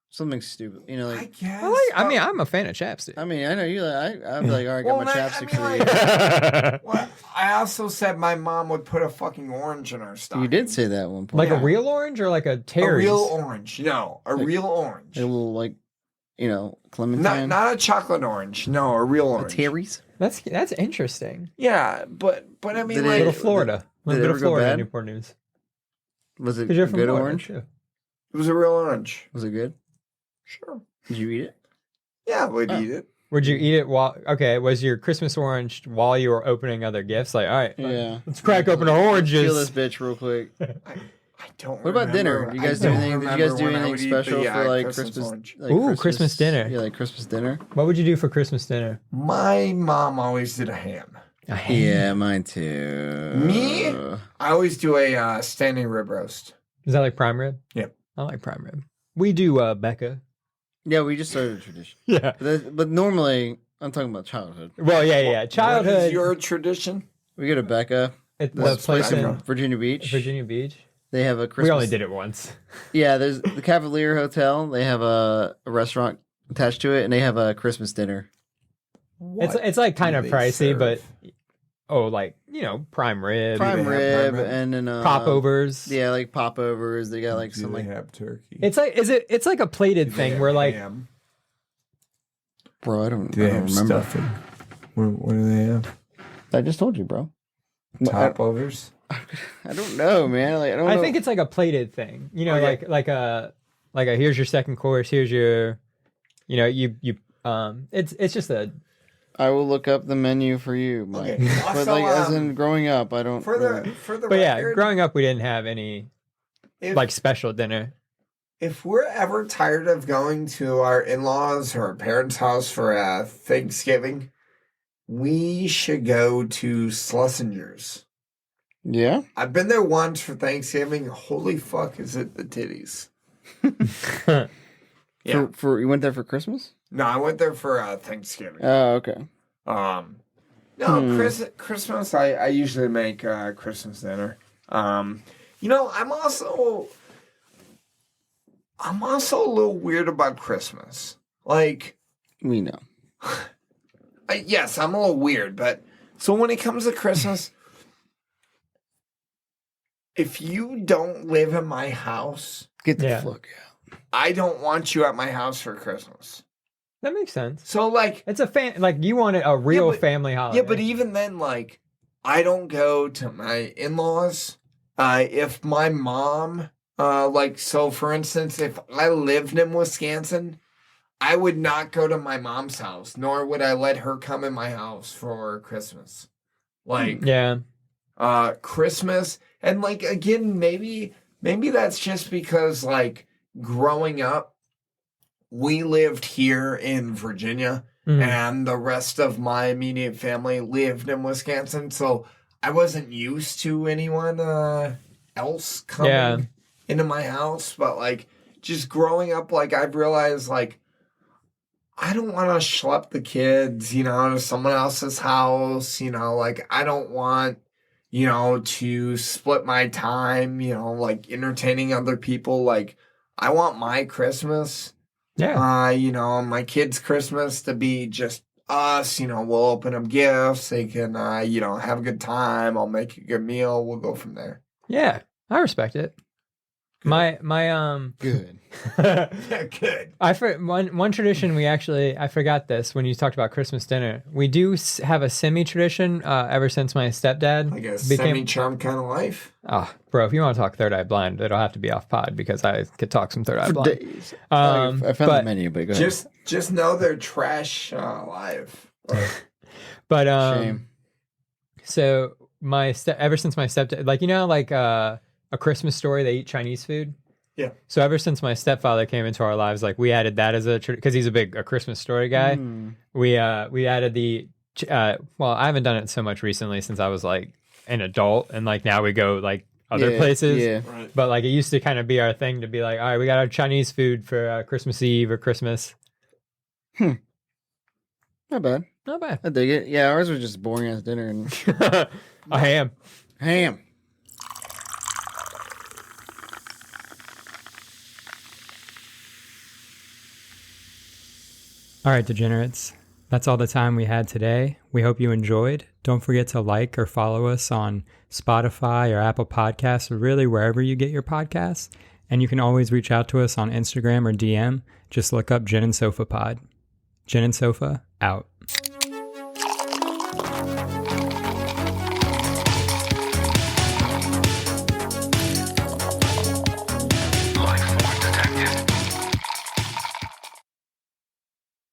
something stupid. You know, I like guess. I mean, I'm a fan of chapstick. I mean, I know you. I'm like, all right, Well, got my I chapstick mean, for you. like- well, I also said my mom would put a fucking orange in our stocking. You did say that at one point. Like Yeah. a real orange or like a a Terry's? real orange. No, a Like- real orange. a little like, clementine. Not a chocolate orange. No, a real a orange. Terry's. That's interesting. Yeah, but I mean, Did it- like, Little Florida. A did it little bit ever of go Florida bad? in Newport News. Was it Because you're from good Florida, orange? too. it was a real orange. Was it good? Sure. Did you eat it? Yeah, we'd Oh. eat it. Would you eat it while? Okay, was your Christmas orange while you were opening other gifts? Like, all right, Yeah. let's crack open our oranges. Feel this bitch real quick. I don't. What about dinner? remember- You guys I do don't anything? Did you remember guys do when I anything would eat special the, for like Christmas Christmas? orange. Like Ooh, Christmas dinner. Yeah, like Christmas dinner. What would you do for Christmas dinner? My mom always did a ham. Yeah, mine too. Me? I always do a standing rib roast. Is that like prime rib? Yep. I like prime rib. We do Becca. Yeah, we just started a tradition. Yeah. But normally, I'm talking about childhood. Well, yeah. What Childhood. is your tradition? We go to Becca, It's the this place place in in Virginia Beach. Virginia Beach. They have a Christmas. We only did it once. Yeah, there's the Cavalier Hotel. They have a restaurant attached to it, and they have a Christmas dinner. It's like kind of do they pricey, serve? but like prime rib, Prime they have rib, prime rib? and then popovers. Yeah, like popovers. They got like Do some they like. have turkey? It's like it's like a plated Do they thing have where like ham? Bro, I don't Do they have remember. stuffing? What do they have? I just told you, bro. Top overs? I don't know, man. Like I don't. I know. think it's like a plated thing. Okay. like a here's your second course, here's your it's just a I will look up the menu for you, Mike. Okay. But Also, like, as in growing up, I don't. For really- the but yeah, record, growing up we didn't have any if, like special dinner. if we're ever tired of going to our in-laws or our parents' house for Thanksgiving, we should go to Schlesinger's. Yeah. I've been there once for Thanksgiving. Holy fuck, is it the titties? Yeah. For you went there for Christmas? No, I went there for Thanksgiving. Oh, okay. No, Christmas. I usually make Christmas dinner. I'm also a little weird about Christmas. Like, We know. yes, I'm a little weird, but so when it comes to Christmas, if you don't live in my house, Get the Yeah. fuck out. I don't want you at my house for Christmas. That makes sense. So like, It's like you wanted a real but- family holiday. yeah, but even then, like, I don't go to my in-laws. If my mom, so for instance, if I lived in Wisconsin, I would not go to my mom's house, nor would I let her come in my house for Christmas. Like, yeah. Christmas, and like again, maybe that's just because like growing up, we lived here in Virginia. Mhm. And the rest of my immediate family lived in Wisconsin, so I wasn't used to anyone else coming Yeah. into my house. But like, just growing up, like I've realized, like I don't want to schlep the kids, to someone else's house. Like I don't want, to split my time, like entertaining other people. Like I want my Christmas. Yeah. My kids' Christmas to be just us. We'll open up gifts. They can, have a good time. I'll make a good meal. We'll go from there. Yeah. I respect it. My Good. Yeah, good. one tradition I forgot this when you talked about Christmas dinner. We do have a semi tradition ever since my stepdad Like a became. semi-charmed kind of life. Oh, bro, if you want to talk Third Eye Blind, it'll have to be off pod because I could talk some Third Eye For Blind. days. Um, I found but- the menu, but go ahead. Just know they're trash live. But Shame. so ever since my stepdad, like a Christmas Story, they eat Chinese food. Yeah. So ever since my stepfather came into our lives, like we added that as because he's a Christmas Story guy. Mm. We added the well, I haven't done it so much recently since I was like an adult, and like now we go like other Yeah, places. Yeah. Right. But like it used to kind of be our thing to be like, all right, we got our Chinese food for Christmas Eve or Christmas. Not bad. Not bad. I dig it. Yeah, ours was just boring ass dinner and A ham. ham. All right, degenerates. That's all the time we had today. We hope you enjoyed. Don't forget to like or follow us on Spotify or Apple Podcasts, or really wherever you get your podcasts. And you can always reach out to us on Instagram or DM. Just look up Gin and Sofa Pod. Gin and Sofa, out.